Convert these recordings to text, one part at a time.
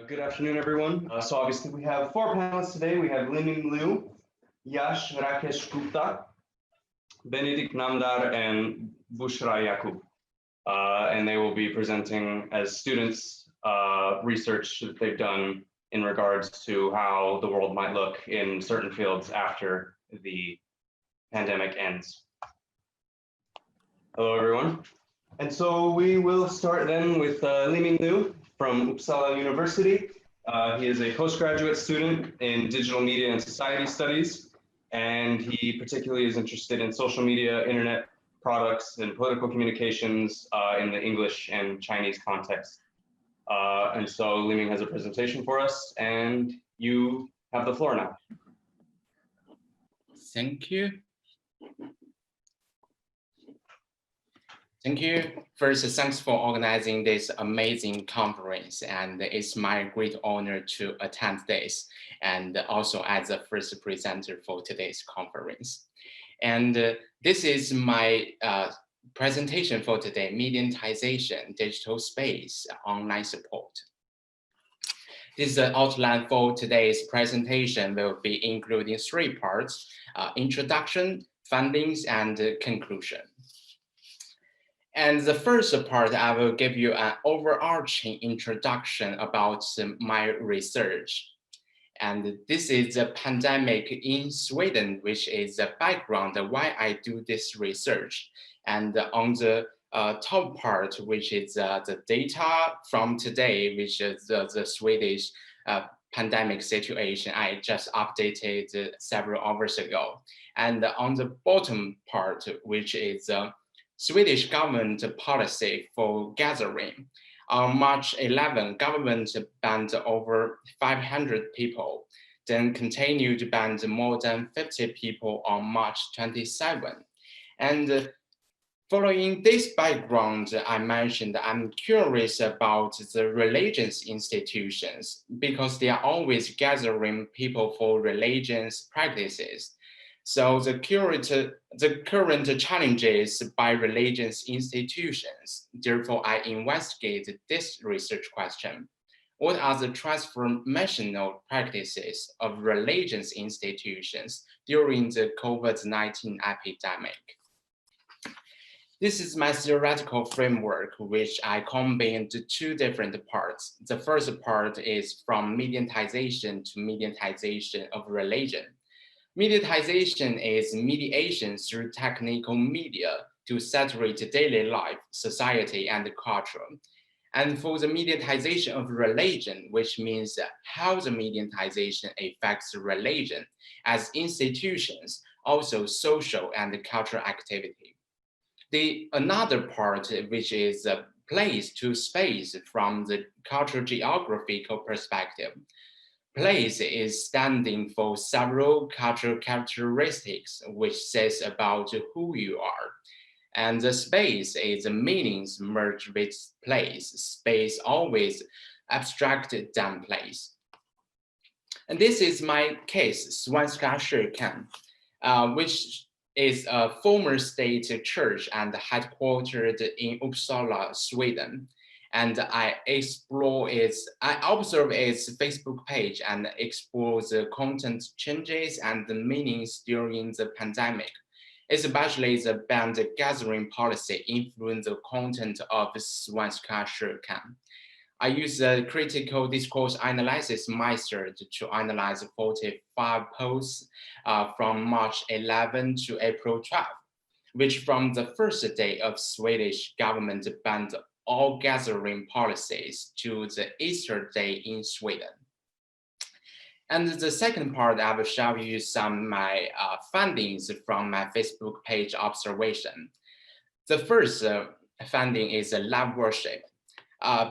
Good afternoon, everyone. So obviously we have four panelists today. We have Liu, Yash, Rakesh, Gupta, Benedikt Namdar, and Bushra, Yaqub. And they will be presenting as students research that they've done in regards to how the world might look in certain fields after the pandemic ends. Hello, everyone. And so we will start then with Liu from Uppsala University. He is a postgraduate student in digital media and society studies, and he particularly is interested in social media, internet products, and political communications in the English and Chinese context. And so Liu has a presentation for us, and you have the floor now. Thank you. Thank you. First, thanks for organizing this amazing conference, and it's my great honor to attend this, and also as the first presenter for today's conference. And this is my presentation for today, Mediatization, Digital Space, Online Support. This outline for today's presentation will be including three parts: introduction, findings, and conclusion. And the first part, I will give you an overarching introduction about my research. And this is the pandemic in Sweden, which is the background of why I do this research. And on the top part, which is the data from today, which is the Swedish pandemic situation I just updated several hours ago. And on the bottom part, which is Swedish government policy for gathering. On March 11, government banned over 500 people, then continued to ban more than 50 people on March 27. And following this background, I mentioned I'm curious about the religious institutions because they are always gathering people for religious practices. So the current challenges by religious institutions. Therefore, I investigated this research question. What are the transformational practices of religious institutions during the COVID-19 epidemic? This is my theoretical framework, which I combined into two different parts. The first part is from mediatization to mediatization of religion. Mediatization is mediation through technical media to saturate daily life, society, and culture. And for the mediatization of religion, which means how the mediatization affects religion as institutions, also social and cultural activity. Another part, which is place to space from the cultural geographical perspective. Place is standing for several cultural characteristics, which says about who you are. And the space is the meanings merged with place. Space always abstracted than place. And this is my case, Svenska Kyrkan, which is a former state church and headquartered in Uppsala, Sweden. And I observe its Facebook page and explore the content changes and the meanings during the pandemic, especially the banned gathering policy influence the content of Svenska Kyrkan. I use the critical discourse analysis method to analyze 45 posts from March 11 to April 12, which from the first day of Swedish government banned all gathering policies to the Easter day in Sweden. And the second part, I will show you some of my findings from my Facebook page observation. The first finding is love worship.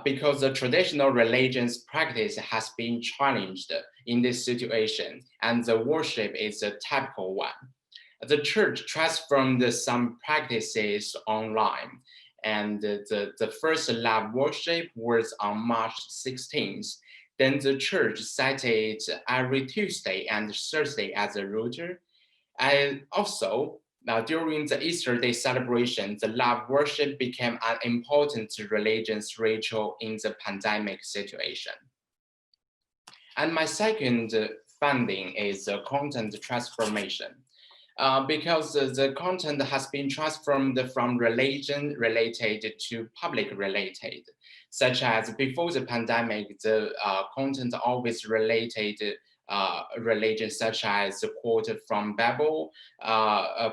Because the traditional religion's practice has been challenged in this situation, and the worship is a typical one. The church transformed some practices online, and the first live worship was on March 16th. Then the church cited every Tuesday and Thursday as a router. And also, during the Easter Day celebration, the live worship became an important religious ritual in the pandemic situation. And my second finding is content transformation. Because the content has been transformed from religion related to public related, such as before the pandemic, the content always related religion, such as the quote from Bible,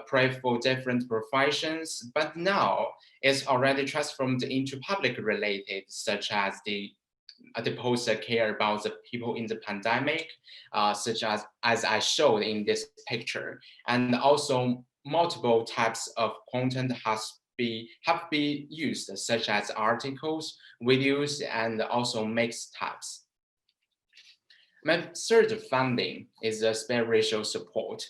pray for different professions, but now it's already transformed into public related, such as the posts that care about the people in the pandemic, such as I showed in this picture. And also multiple types of content have been used, such as articles, videos, and also mixed types. My third finding is the spiritual support.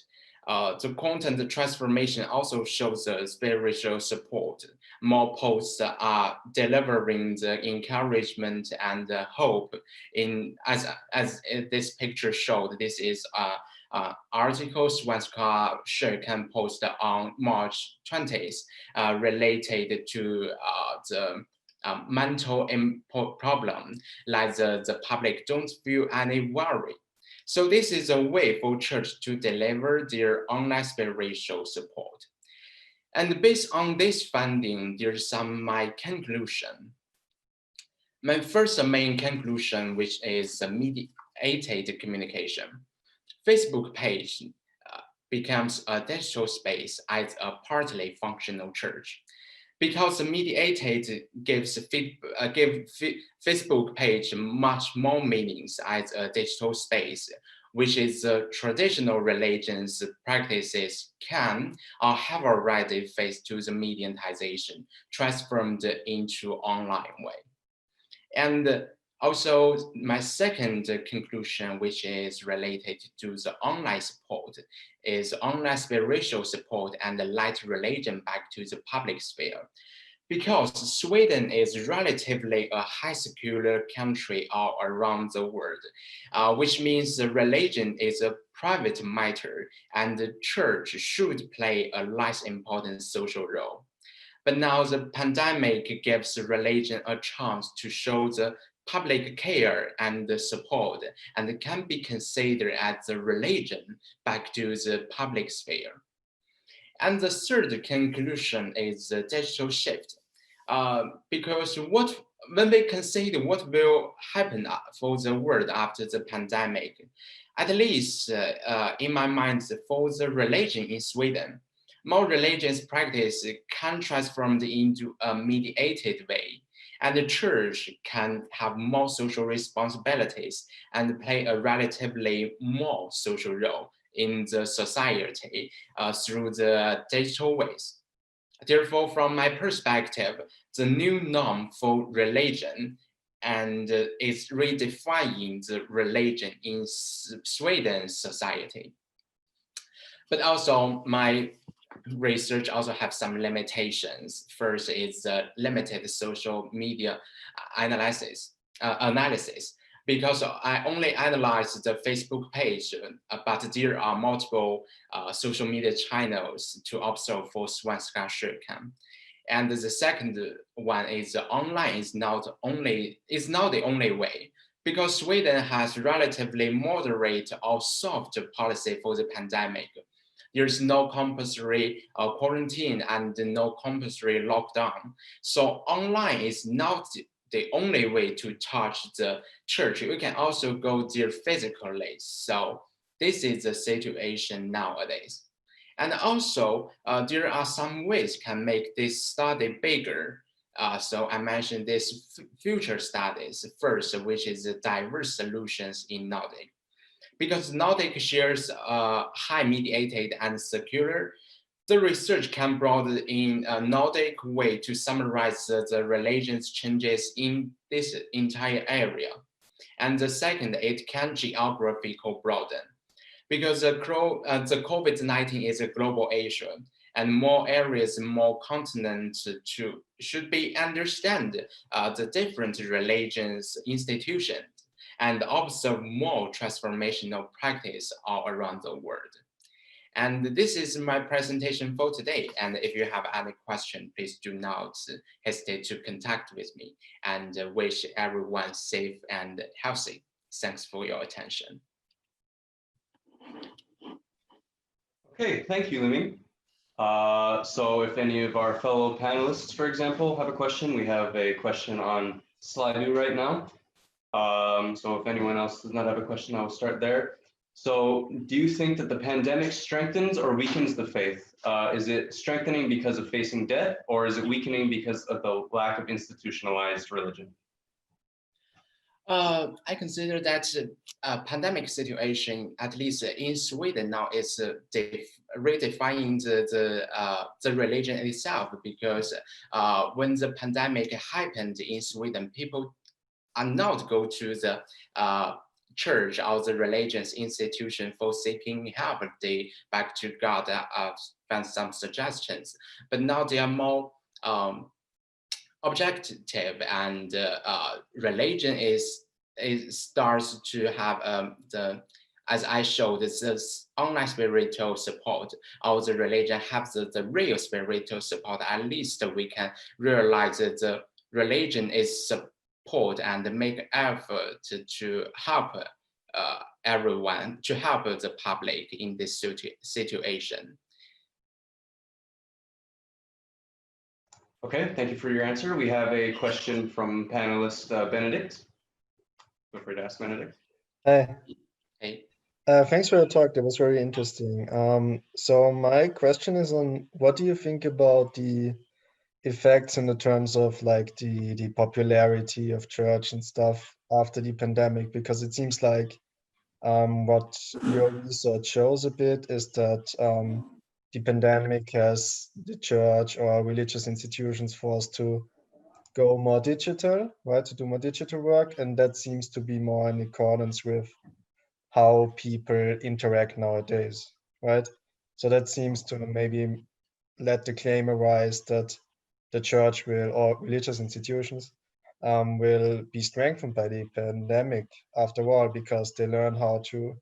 The content transformation also shows the spiritual support. More posts are delivering the encouragement and the hope. As this picture showed, this is article Svenska Kyrkan post on March 20th related to the mental problem, like the public don't feel any worry. So this is a way for church to deliver their online spiritual support. And based on this finding, there's my conclusion. My first main conclusion, which is mediated communication. Facebook page becomes a digital space as a partly functional church, because the mediated gives Facebook page much more meanings as a digital space, which is traditional religions practices can or have already faced to the mediatization, transformed into online way. And also, my second conclusion, which is related to the online support, is online spiritual support and the light religion back to the public sphere. Because Sweden is relatively a high secular country all around the world, which means the religion is a private matter and the church should play a less important social role. But now the pandemic gives religion a chance to show the public care and the support, and it can be considered as the religion back to the public sphere. And the third conclusion is the digital shift. Because when we consider what will happen for the world after the pandemic, at least in my mind, for the religion in Sweden, more religious practice can transform into a mediated way, and the church can have more social responsibilities and play a relatively more social role in the society through the digital ways. Therefore, from my perspective, the new norm for religion and is redefining the religion in Sweden's society. But also my research also have some limitations. First is limited social media analysis, because I only analyzed the Facebook page, but there are multiple social media channels to observe for Svenska Kyrkan. And the second one is online is not the only way, because Sweden has relatively moderate or soft policy for the pandemic. There's no compulsory quarantine and no compulsory lockdown. So online is not the only way to touch the church. You can also go there physically. So this is the situation nowadays. And also, there are some ways can make this study bigger. So I mentioned this future studies first, which is the diverse solutions in Nordic. Because Nordic shares high mediated and secular, the research can broaden in a Nordic way to summarize the religion's changes in this entire area. And the second, it can geographical broaden, because the COVID-19 is a global issue, and more areas, more continents should be understand the different religions, institutions, and observe more transformational practice all around the world. And this is my presentation for today. And if you have any question, please do not hesitate to contact with me, and wish everyone safe and healthy. Thanks for your attention. Okay, thank you, Liming. So if any of our fellow panelists, for example, have a question, we have a question on Slido right now. So if anyone else does not have a question, I will start there. So do you think that the pandemic strengthens or weakens the faith? Is it strengthening because of facing death, or is it weakening because of the lack of institutionalized religion? I consider that pandemic situation, at least in Sweden now, is redefining the religion itself, because when the pandemic happened in Sweden, people are not go to the church or the religious institution for seeking help. They back to God, found some suggestions, but now they are more objective, and religion is starts to have as I showed, this online spiritual support, or the religion have the real spiritual support. At least we can realize that the religion is support and make effort to help everyone, to help the public in this situation. Okay, thank you for your answer. We have a question from panelist Benedikt. Feel free to ask Benedikt. Hi. Hey. Thanks for your talk. That was very interesting. So my question is on what do you think about the effects in the terms of like the popularity of church and stuff after the pandemic? Because it seems like what your research shows a bit is that the pandemic has the church or religious institutions forced to go more digital, right? To do more digital work. And that seems to be more in accordance with how people interact nowadays, right? So that seems to maybe let the claim arise that the church will, or religious institutions, will be strengthened by the pandemic after all, because they learn how to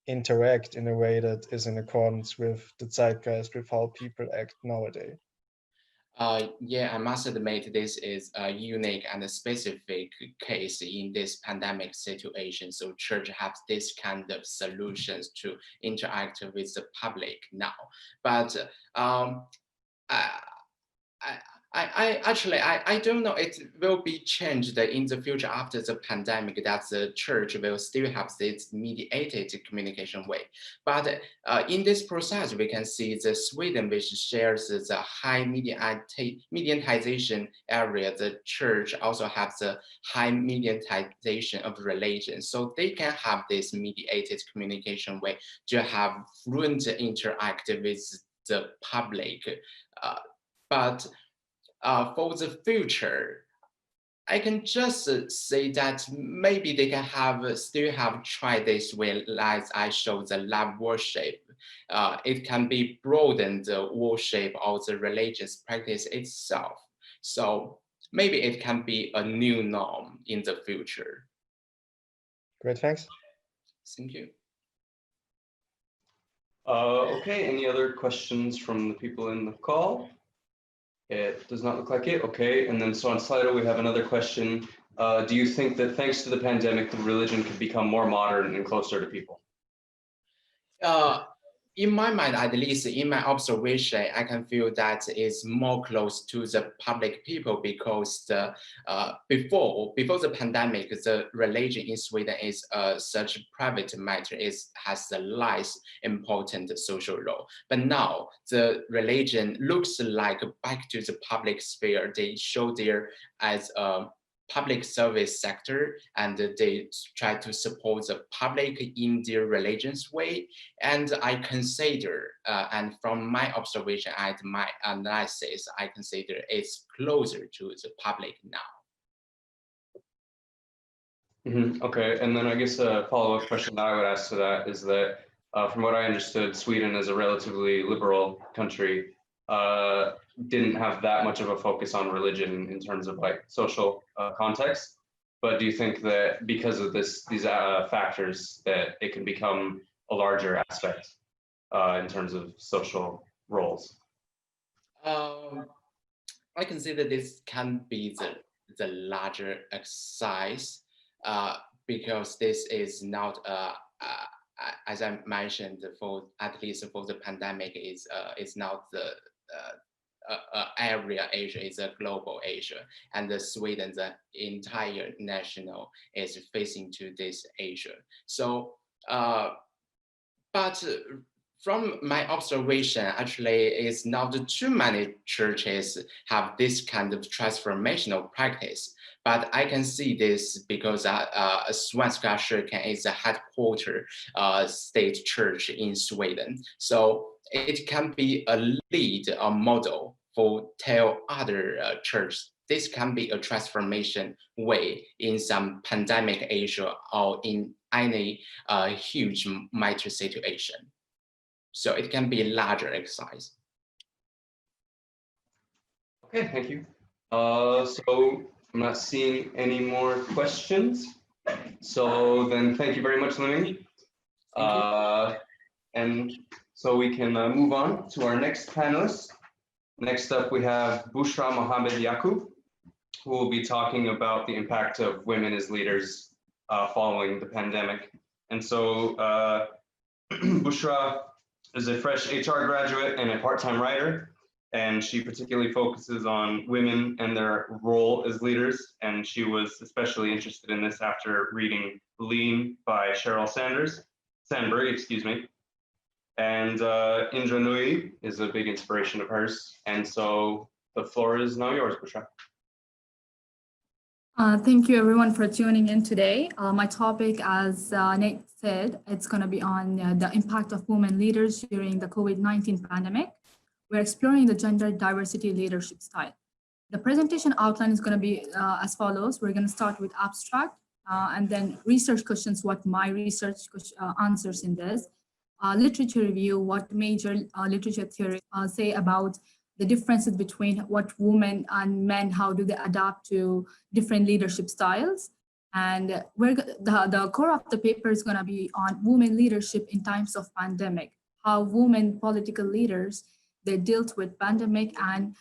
interact in a way that is in accordance with the zeitgeist, with how people act nowadays. Yeah, I must admit this is a unique and a specific case in this pandemic situation. So church has this kind of solutions to interact with the public now. But I don't know, it will be changed in the future after the pandemic, that the church will still have this mediated communication way. But in this process, we can see the Sweden, which shares the high mediatization area, the church also has the high mediatization of religion. So they can have this mediated communication way to have fluent interact with the public. But for the future, I can just say that maybe they can still have tried this way, as I showed the love worship. It can be broadened the worship or the religious practice itself. So maybe it can be a new norm in the future. Great, thanks. Thank you. Okay, any other questions from the people in the call? It does not look like it. Okay, and then so on Slido, we have another question. Do you think that thanks to the pandemic, the religion could become more modern and closer to people? In my mind, at least in my observation, I can feel that it's more close to the public people, because before the pandemic, the religion in Sweden is such a private matter. It has the less important social role. But now the religion looks like back to the public sphere. They show there as a public service sector, and they try to support the public in their religion's way. And I consider, and from my observation and my analysis, I consider it's closer to the public now. Okay, and then I guess a follow-up question that I would ask to that is that from what I understood, Sweden is a relatively liberal country, didn't have that much of a focus on religion in terms of like social context. But do you think that because of these factors that it can become a larger aspect in terms of social roles? I consider this can be the larger exercise, because this is not as I mentioned, for at least for the pandemic, is not the area Asia, is a global Asia, and Sweden, the entire national, is facing to this Asia. So, but from my observation, actually, it's not too many churches have this kind of transformational practice. But I can see this because Svenska Kyrkan is a headquarter state church in Sweden. So it can be a lead, a model for tell other churches. This can be a transformation way in some pandemic Asia or in any huge matter situation. So it can be a larger exercise. Okay, thank you. So I'm not seeing any more questions. So then thank you very much, Lemmy. And so we can move on to our next panelist. Next up, we have Bushra, Mohamed, Yaqub, who will be talking about the impact of women as leaders following the pandemic. And so Bushra is a fresh HR graduate and a part-time writer, and she particularly focuses on women and their role as leaders. And she was especially interested in this after reading Lean by Sheryl Sandberg, excuse me. And Indra Nooyi is a big inspiration of hers. And so the floor is now yours, Bushra. Thank you everyone for tuning in today. My topic, as Nate said, it's going to be on the impact of women leaders during the COVID-19 pandemic. We're exploring the gender diversity leadership style. The presentation outline is going to be as follows. We're going to start with abstract and then research questions, what my research answers in this. Literature review, what major literature theory say about the differences between what women and men, how do they adapt to different leadership styles. And the core of the paper is going to be on women leadership in times of pandemic, how women political leaders, they dealt with pandemic and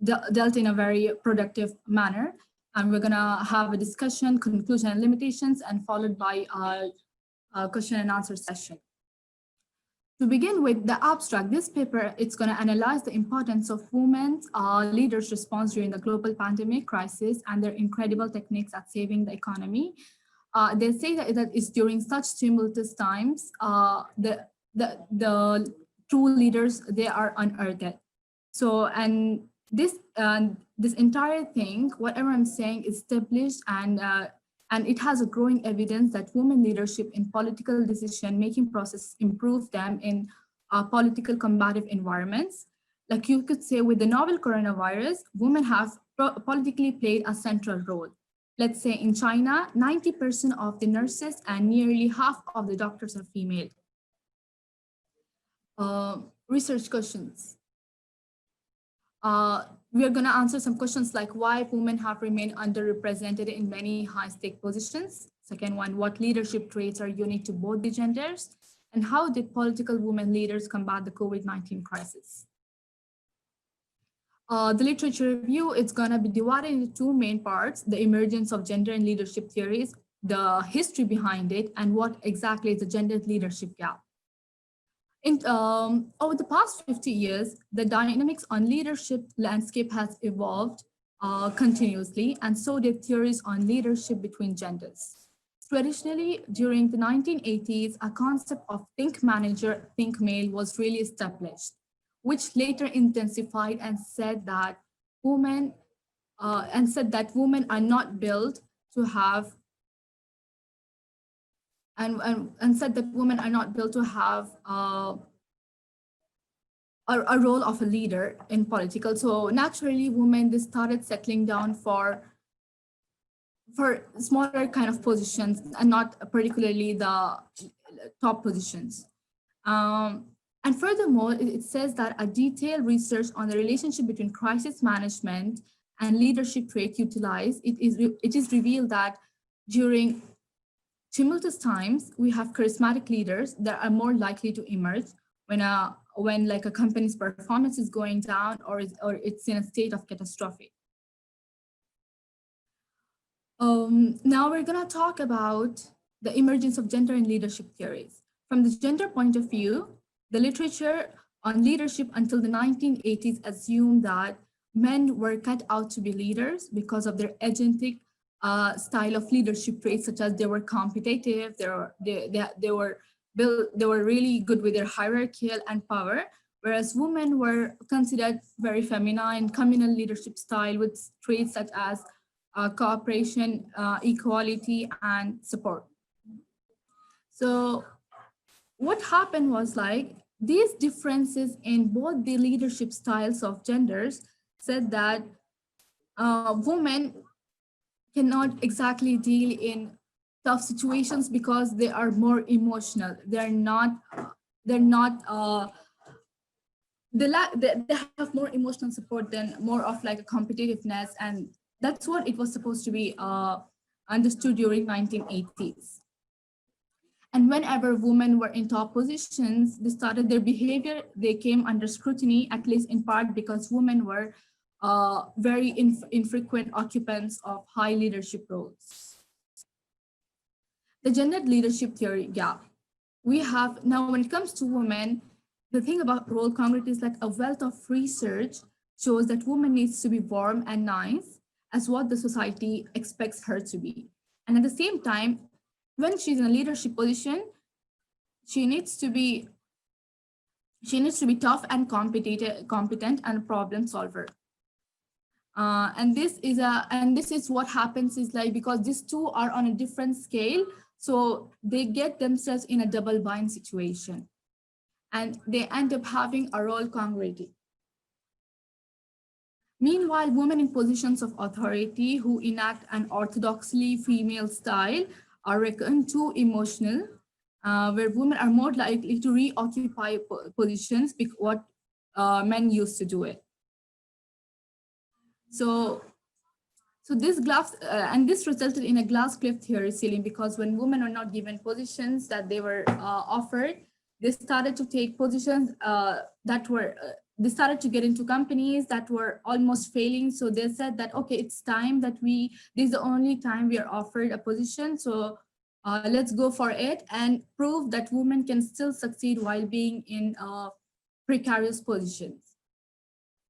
dealt in a very productive manner. And we're going to have a discussion, conclusion and limitations, and followed by a question and answer session. To begin with the abstract, this paper, it's going to analyze the importance of women's leaders' response during the global pandemic crisis and their incredible techniques at saving the economy. They say that it's during such tumultuous times, the true leaders, they are unearthed. So, and this entire thing, whatever I'm saying, is established and it has a growing evidence that women leadership in political decision-making process improve them in political combative environments. Like you could say with the novel coronavirus, women have politically played a central role. Let's say in China, 90% of the nurses and nearly half of the doctors are female. Research questions. We are going to answer some questions like why women have remained underrepresented in many high-stake positions. Second one, what leadership traits are unique to both the genders? And how did political women leaders combat the COVID-19 crisis? The literature review, it's going to be divided into two main parts, the emergence of gender and leadership theories, the history behind it, and what exactly is the gender leadership gap. Over the past 50 years, the dynamics on leadership landscape has evolved continuously, and so did theories on leadership between genders. Traditionally, during the 1980s, a concept of think manager, think male was really established, which later intensified and said that women are not built to have and said that women are not built to have a role of a leader in political. So naturally, women, they started settling down for smaller kind of positions and not particularly the top positions. And furthermore, it says that a detailed research on the relationship between crisis management and leadership trait utilized, it is revealed that during tumultuous times, we have charismatic leaders that are more likely to emerge when like a company's performance is going down or it's in a state of catastrophe. Now we're going to talk about the emergence of gender in leadership theories. From the gender point of view, the literature on leadership until the 1980s assumed that men were cut out to be leaders because of their agentic style of leadership traits, such as they were competitive, they were really good with their hierarchical and power, whereas women were considered very feminine, communal leadership style with traits such as cooperation, equality, and support. So what happened was like these differences in both the leadership styles of genders said that women cannot exactly deal in tough situations because they are more emotional. They have more emotional support than more of like a competitiveness, and that's what it was supposed to be understood during 1980s. And whenever women were in top positions, they started their behavior, they came under scrutiny, at least in part because women were very infrequent occupants of high leadership roles. The gendered leadership theory gap. We have, now when it comes to women, the thing about role congruity is like a wealth of research shows that woman needs to be warm and nice as what the society expects her to be. And at the same time, when she's in a leadership position, she needs to be tough and competent and a problem solver. And this is what happens is like, because these two are on a different scale, so they get themselves in a double bind situation and they end up having a role congruity. Meanwhile, women in positions of authority who enact an orthodoxly female style are reckoned too emotional, where women are more likely to reoccupy positions because what men used to do it. So this glass, and this resulted in a glass cliff theory ceiling, because when women are not given positions that they were offered, they started to take positions they started to get into companies that were almost failing. So they said that, okay, it's time that this is the only time we are offered a position. So let's go for it and prove that women can still succeed while being in precarious positions.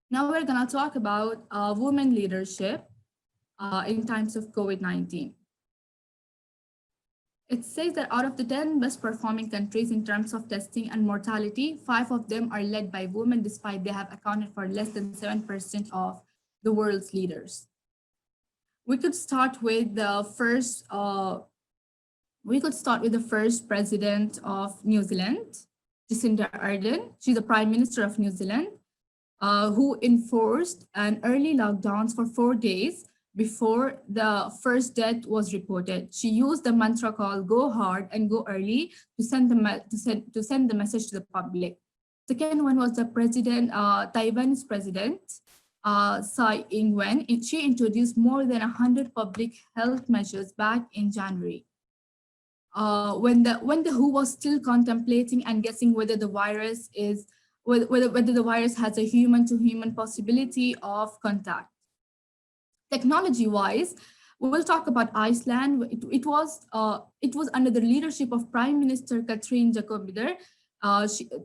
Now we're gonna talk about women leadership in times of COVID-19. It says that out of the 10 best performing countries in terms of testing and mortality, 5 of them are led by women, despite they have accounted for less than 7% of the world's leaders. We could start with the first. President of New Zealand, Jacinda Ardern. She's the Prime Minister of New Zealand, who enforced an early lockdowns for 4 days before the first death was reported. She used the mantra called "Go hard and go early" to send the message to the public. Second one was the president, Taiwan's president, Tsai Ing-wen. She introduced more than 100 public health measures back in January. When the WHO was still contemplating and guessing whether the virus has a human-to-human possibility of contact. Technology-wise, we will talk about Iceland. It was under the leadership of Prime Minister Katrín Jakobsdóttir.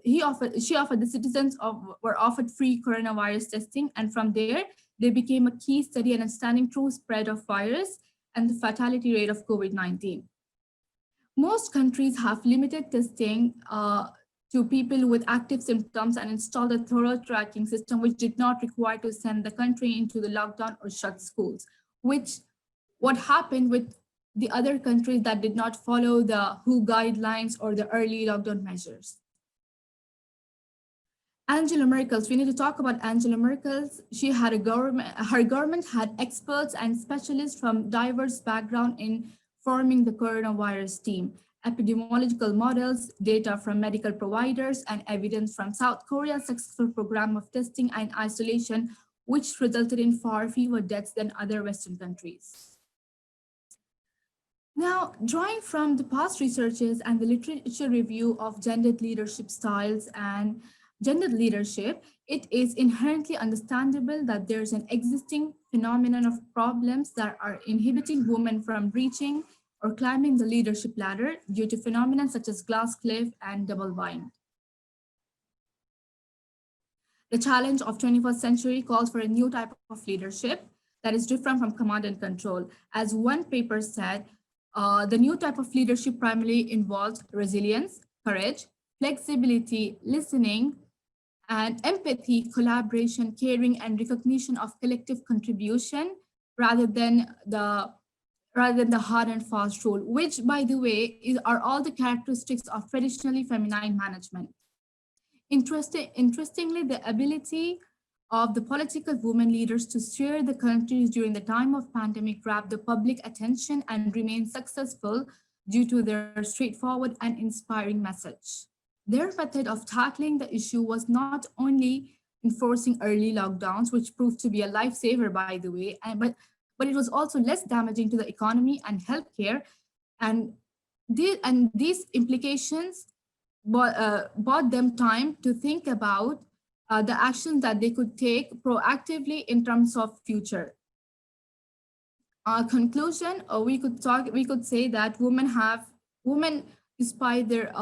She offered the citizens were offered free coronavirus testing, and from there they became a key study in understanding true spread of virus and the fatality rate of COVID-19. Most countries have limited testing to people with active symptoms and installed a thorough tracking system, which did not require to send the country into the lockdown or shut schools, what happened with the other countries that did not follow the WHO guidelines or the early lockdown measures. Angela Merkel, we need to talk about Angela Merkel. She had her government had experts and specialists from diverse backgrounds in forming the coronavirus team. Epidemiological models, data from medical providers, and evidence from South Korea's successful program of testing and isolation, which resulted in far fewer deaths than other Western countries. Now, drawing from the past researches and the literature review of gendered leadership styles and gendered leadership, it is inherently understandable that there's an existing phenomenon of problems that are inhibiting women from reaching or climbing the leadership ladder due to phenomena such as glass cliff and double bind. The challenge of 21st century calls for a new type of leadership that is different from command and control. As one paper said, the new type of leadership primarily involves resilience, courage, flexibility, listening, and empathy, collaboration, caring, and recognition of collective contribution rather than the hard and fast rule, which, by the way, are all the characteristics of traditionally feminine management. Interestingly, the ability of the political women leaders to steer the countries during the time of pandemic grabbed the public attention and remained successful due to their straightforward and inspiring message. Their method of tackling the issue was not only enforcing early lockdowns, which proved to be a lifesaver, by the way, but it was also less damaging to the economy and healthcare. And these implications bought them time to think about the actions that they could take proactively in terms of future. Conclusion, we could say that women, despite their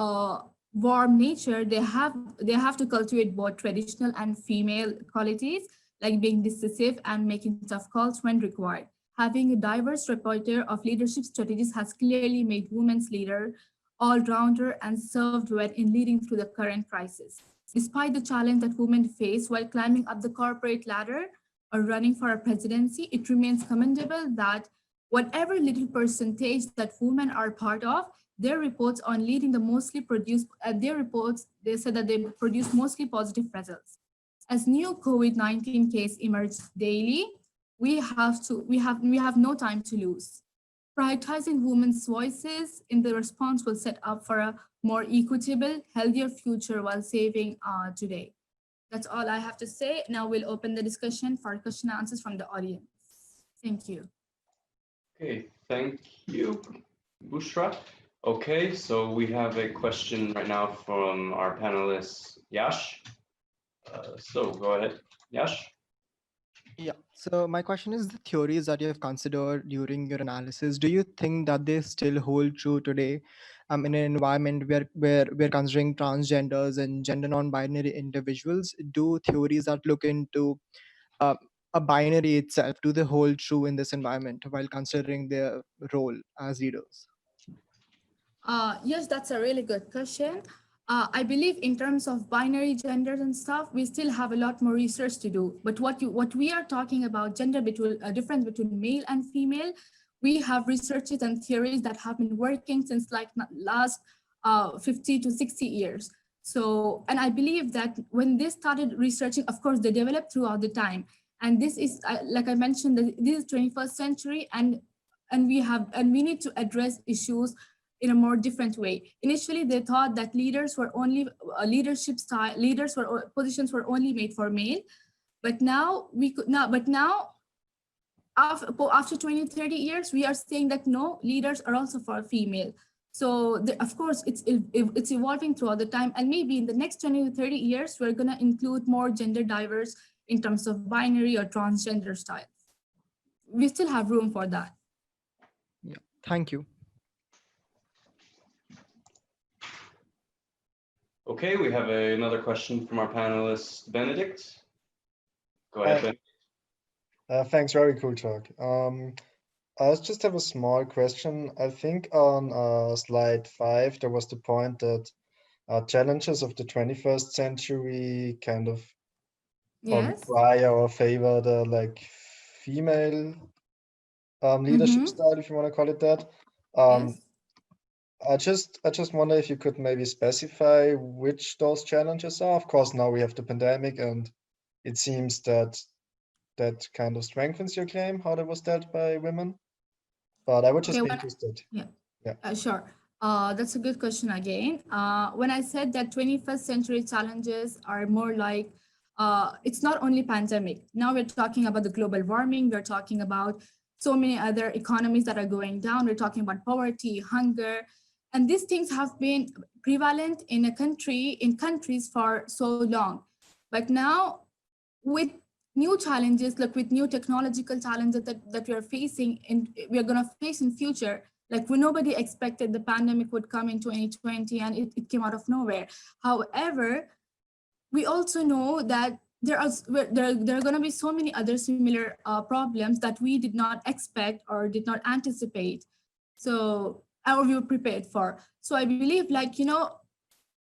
warm nature, they have to cultivate both traditional and female qualities, like being decisive and making tough calls when required. Having a diverse repertoire of leadership strategies has clearly made women's leader all-rounder and served well in leading through the current crisis. Despite the challenge that women face while climbing up the corporate ladder or running for a presidency, it remains commendable that whatever little percentage that women are part of, their reports on leading the mostly produce, they said that they produce mostly positive results. As new COVID-19 cases emerge daily, we have no time to lose. Prioritizing women's voices in the response will set up for a more equitable, healthier future while saving today. That's all I have to say. Now we'll open the discussion for question and answers from the audience. Thank you. Okay, thank you, Bushra. Okay, so we have a question right now from our panelist, Yash. So go ahead, Yash. Yeah, so my question is the theories that you have considered during your analysis, do you think that they still hold true today in an environment where we're considering transgenders and gender non-binary individuals? Do theories that look into a binary itself, do they hold true in this environment while considering their role as leaders? Yes, that's a really good question. I believe in terms of binary genders and stuff, we still have a lot more research to do. But what we are talking about, gender difference between male and female, we have researches and theories that have been working since like last 50 to 60 years. So, and I believe that when they started researching, of course, they developed throughout the time. And this is, like I mentioned, this is 21st century, and we need to address issues in a more different way. Initially, they thought that leaders were only positions were only made for male, but now after 20, 30 years, we are saying that no, leaders are also for female. So of course, it's evolving throughout the time, and maybe in the next 20 to 30 years, we're gonna include more gender diverse in terms of binary or transgender styles. We still have room for that. Yeah, thank you. Okay, we have another question from our panelist, Benedikt. Go ahead, Ben. Thanks, very cool talk. I just have a small question. I think on slide 5, there was the point that challenges of the 21st century kind of require or favor the like female leadership style, if you want to call it that. Yes. I just wonder if you could maybe specify which those challenges are. Of course, now we have the pandemic, and it seems that that kind of strengthens your claim, how that was dealt by women. But I would just be interested. Yeah. Sure. That's a good question again. When I said that 21st century challenges are more like, it's not only pandemic. Now we're talking about the global warming. We're talking about so many other economies that are going down. We're talking about poverty, hunger. And these things have been prevalent in countries for so long. But now with new challenges, like with new technological challenges that we are facing and we are going to face in future, like nobody expected the pandemic would come in 2020 and it came out of nowhere. However, we also know that there are going to be so many other similar problems that we did not expect or did not anticipate. So, or we were prepared for. So I believe, like,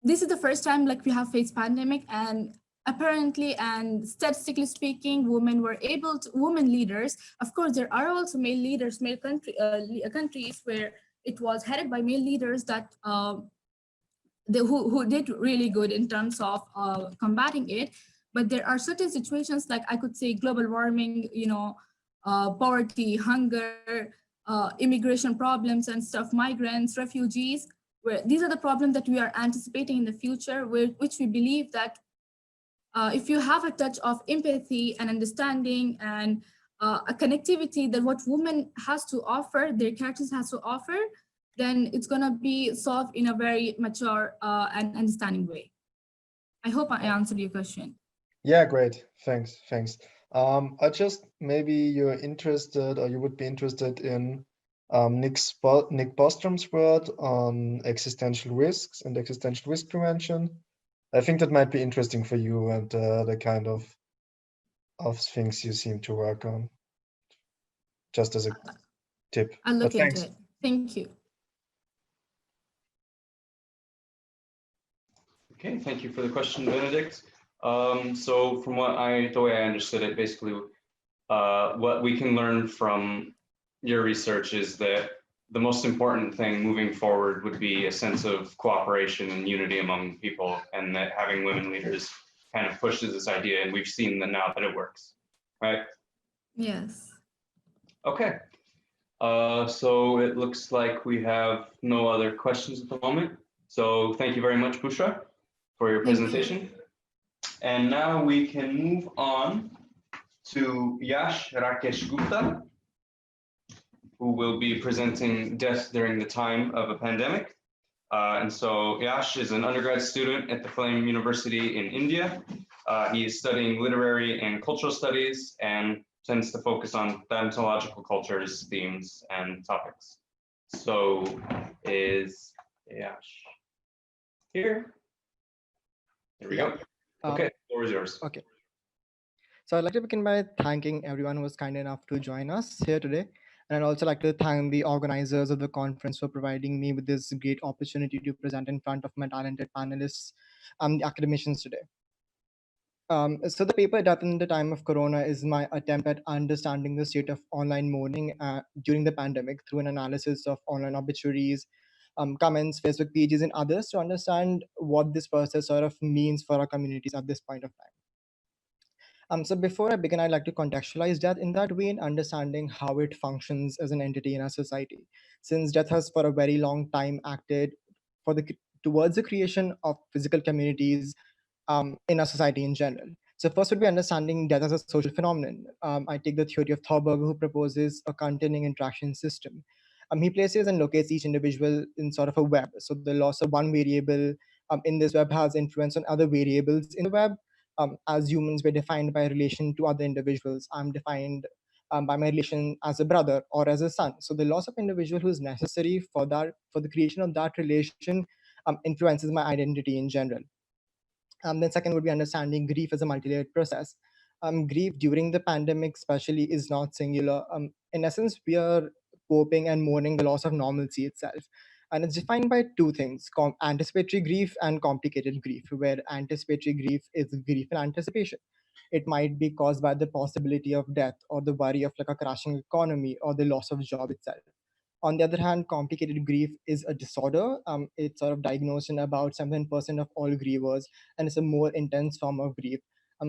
this is the first time like we have faced pandemic, and apparently and statistically speaking, women leaders, of course, there are also male leaders, countries where it was headed by male leaders that who did really good in terms of combating it. But there are certain situations, like I could say global warming, poverty, hunger, immigration problems and stuff, migrants, refugees, where these are the problems that we are anticipating in the future, which we believe that if you have a touch of empathy and understanding and a connectivity that what women has to offer, their characters has to offer, then it's going to be solved in a very mature and understanding way. I hope I answered your question. Yeah, great. Thanks. I just, maybe you're interested, or you would be interested in Nick Bostrom's word on existential risks and existential risk prevention. I think that might be interesting for you and the kind of things you seem to work on. Just as a tip. I'll look into it. Thank you. Okay, thank you for the question, Benedikt. So from the way I understood it, basically, what we can learn from your research is that the most important thing moving forward would be a sense of cooperation and unity among people, and that having women leaders kind of pushes this idea, and we've seen that now that it works, right? Yes. Okay. So it looks like we have no other questions at the moment. So thank you very much, Bushra, for your presentation. And now we can move on to Yash, Rakesh, Gupta, who will be presenting death during the time of a pandemic. And so Yash is an undergrad student at the Effat University in India. He is studying literary and cultural studies and tends to focus on thaumatological cultures, themes, and topics. So is Yash here? There we go. Okay, the floor is yours. Okay. So I'd like to begin by thanking everyone who was kind enough to join us here today. And I'd also like to thank the organizers of the conference for providing me with this great opportunity to present in front of my talented panelists and the academicians today. So the paper Death in the Time of Corona is my attempt at understanding the state of online mourning during the pandemic through an analysis of online obituaries, comments, Facebook pages, and others to understand what this process sort of means for our communities at this point of time. So before I begin, I'd like to contextualize death in that way in understanding how it functions as an entity in our society, since death has for a very long time acted towards the creation of physical communities in our society in general. So first would be understanding death as a social phenomenon. I take the theory of Thorberg, who proposes a containing interaction system. He places and locates each individual in sort of a web. So the loss of one variable in this web has influence on other variables in the web. As humans, we're defined by relation to other individuals. I'm defined by my relation as a brother or as a son. So the loss of individual who is necessary for the creation of that relation influences my identity in general. Then second would be understanding grief as a multi-layered process. Grief during the pandemic especially is not singular. In essence, we are coping and mourning the loss of normalcy itself. And it's defined by two things, anticipatory grief and complicated grief, where anticipatory grief is grief in anticipation. It might be caused by the possibility of death or the worry of like a crashing economy or the loss of job itself. On the other hand, complicated grief is a disorder. It's sort of diagnosed in about 7% of all grievers, and it's a more intense form of grief.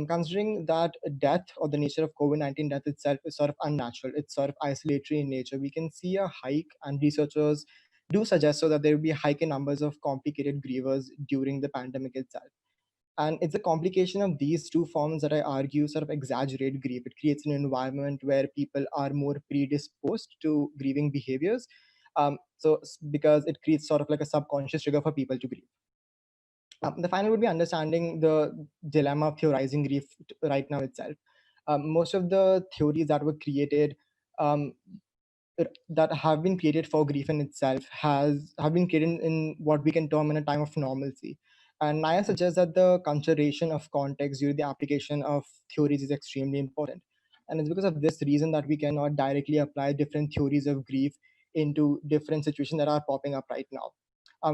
Considering that death or the nature of COVID-19 death itself is sort of unnatural, it's sort of isolatory in nature, we can see a hike, and researchers do suggest so that there will be a hike in numbers of complicated grievers during the pandemic itself. And it's a complication of these two forms that I argue sort of exaggerate grief. It creates an environment where people are more predisposed to grieving behaviors. Because it creates sort of like a subconscious trigger for people to grieve. The final would be understanding the dilemma of theorizing grief right now itself. Most of the theories that were created, um, that have been created for grief in itself have been created in what we can term in a time of normalcy. And Naya suggests that the consideration of context during the application of theories is extremely important. And it's because of this reason that we cannot directly apply different theories of grief into different situations that are popping up right now.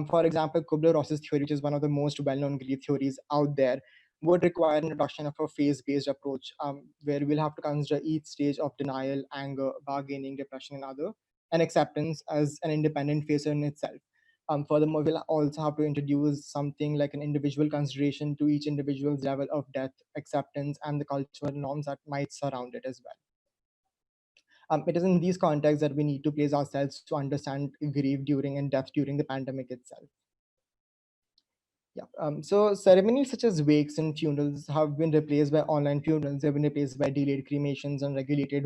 For example, Kubler-Ross's theory, which is one of the most well-known grief theories out there, would require an adoption of a phase-based approach, where we'll have to consider each stage of denial, anger, bargaining, depression, and other, and acceptance as an independent phase in itself. Furthermore, we'll also have to introduce something like an individual consideration to each individual's level of death, acceptance, and the cultural norms that might surround it as well. It is in these contexts that we need to place ourselves to understand grief during and death during the pandemic itself. Yeah. So ceremonies such as wakes and funerals have been replaced by online funerals. They've been replaced by delayed cremations and regulated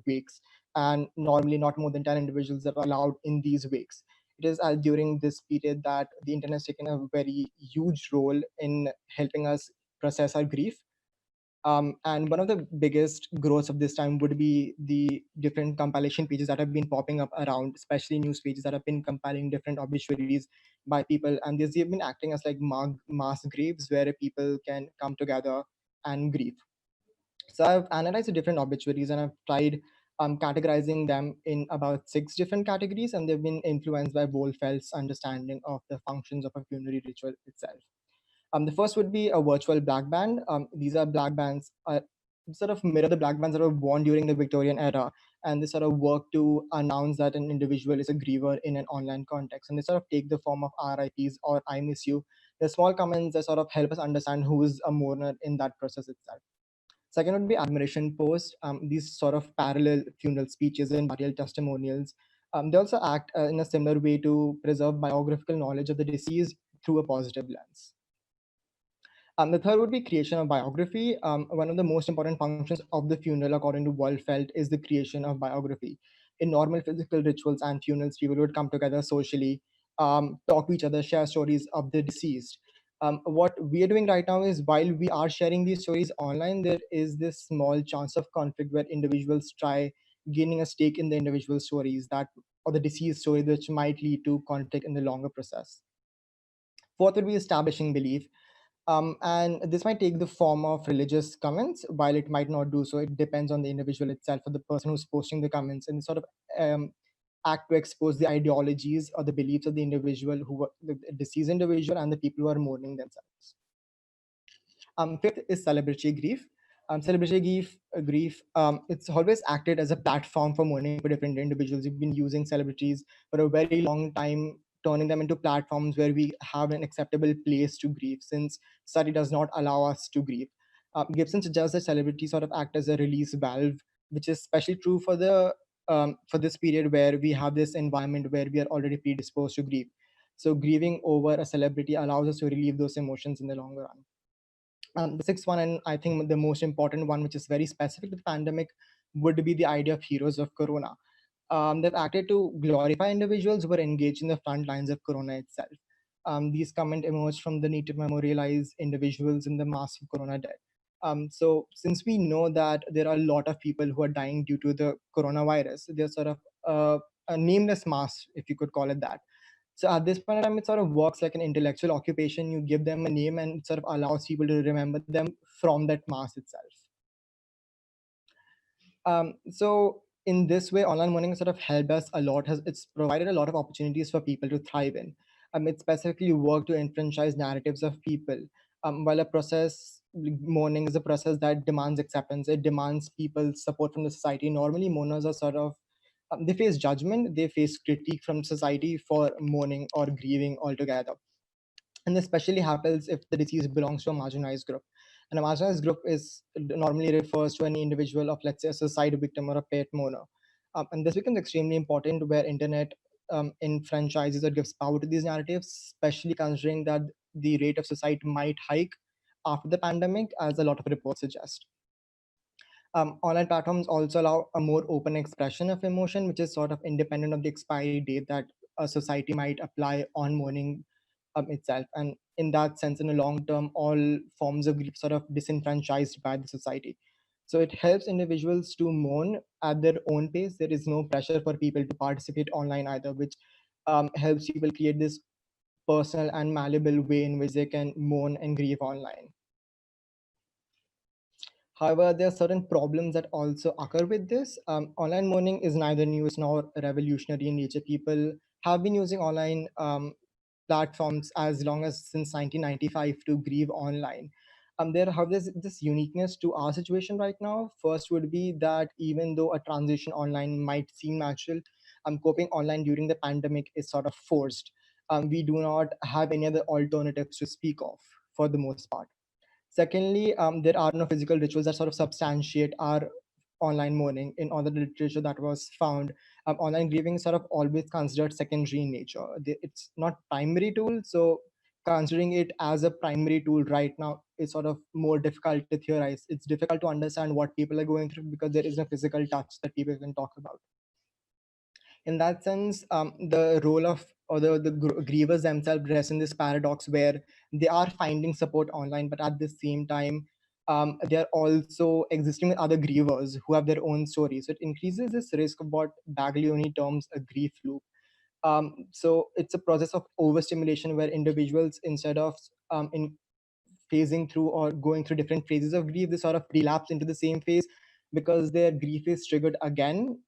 wakes, and normally not more than 10 individuals are allowed in these wakes. It is during this period that the internet has taken a very huge role in helping us process our grief. And one of the biggest growths of this time would be the different compilation pages that have been popping up around, especially news pages that have been compiling different obituaries by people. And they've been acting as like mass graves where people can come together and grieve. So I've analyzed the different obituaries and I've tried categorizing them in about 6 different categories, and they've been influenced by Wohlfeld's understanding of the functions of a funerary ritual itself. The first would be a virtual black band. These are black bands, sort of mirror the black bands that were worn during the Victorian era, and they sort of work to announce that an individual is a griever in an online context. And they sort of take the form of RIPs or I miss you. The small comments that sort of help us understand who is a mourner in that process itself. Second would be admiration posts. These sort of parallel funeral speeches and burial testimonials. They also act in a similar way to preserve biographical knowledge of the deceased through a positive lens. The third would be creation of biography. One of the most important functions of the funeral, according to Wohlfeld, is the creation of biography. In normal physical rituals and funerals, people would come together socially, talk to each other, share stories of the deceased. What we are doing right now is, while we are sharing these stories online, there is this small chance of conflict where individuals try gaining a stake in the individual stories that, or the deceased story, which might lead to conflict in the longer process. Fourth would be establishing belief. And this might take the form of religious comments, while it might not do so. It depends on the individual itself or the person who's posting the comments, and sort of act to expose the ideologies or the beliefs of the individual the deceased individual and the people who are mourning themselves. Fifth is celebratory grief. Celebratory grief, it's always acted as a platform for mourning for different individuals. We've been using celebrities for a very long time, turning them into platforms where we have an acceptable place to grieve, since society does not allow us to grieve. Gibson suggests that celebrities sort of act as a release valve, which is especially true for this period where we have this environment where we are already predisposed to grieve. So grieving over a celebrity allows us to relieve those emotions in the longer run. The sixth one, and I think the most important one, which is very specific to the pandemic, would be the idea of heroes of Corona. They've acted to glorify individuals who were engaged in the front lines of Corona itself. These comments emerged from the need to memorialize individuals in the massive Corona death. So since we know that there are a lot of people who are dying due to the coronavirus, there's sort of a nameless mass, if you could call it that. So at this point in time, it sort of works like an intellectual occupation. You give them a name and it sort of allows people to remember them from that mass itself. So in this way, online learning sort of helped us a lot. It's provided a lot of opportunities for people to thrive in. It specifically worked to enfranchise narratives of people. While a process, mourning is a process that demands acceptance, it demands people's support from the society. Normally, mourners are sort of they face judgment, they face critique from society for mourning or grieving altogether. And this especially happens if the disease belongs to a marginalized group. And a marginalized group is normally refers to any individual of, let's say, a suicide victim or a pet mourner. And this becomes extremely important where internet enfranchises or gives power to these narratives, especially considering that the rate of suicide might hike after the pandemic, as a lot of reports suggest. Online platforms also allow a more open expression of emotion, which is sort of independent of the expiry date that a society might apply on mourning itself. And in that sense, in the long term, all forms of grief sort of disenfranchised by the society. So it helps individuals to mourn at their own pace. There is no pressure for people to participate online either, which helps people create this personal and malleable way in which they can mourn and grieve online. However, there are certain problems that also occur with this. Online mourning is neither news nor revolutionary in nature. People have been using online platforms as long as since 1995 to grieve online. There have this uniqueness to our situation right now. First would be that even though a transition online might seem natural, coping online during the pandemic is sort of forced. We do not have any other alternatives to speak of for the most part. Secondly, there are no physical rituals that sort of substantiate our online mourning. In all the literature that was found, online grieving is sort of always considered secondary in nature. It's not primary tool, so considering it as a primary tool right now is sort of more difficult to theorize. It's difficult to understand what people are going through because there is no physical touch that people can talk about. In that sense, the role of or the grievers themselves rest in this paradox where they are finding support online, but at the same time, they are also existing with other grievers who have their own stories. So it increases this risk of what Baglioni terms a grief loop. So it's a process of overstimulation where individuals, instead of in phasing through or going through different phases of grief, they sort of relapse into the same phase because their grief is triggered again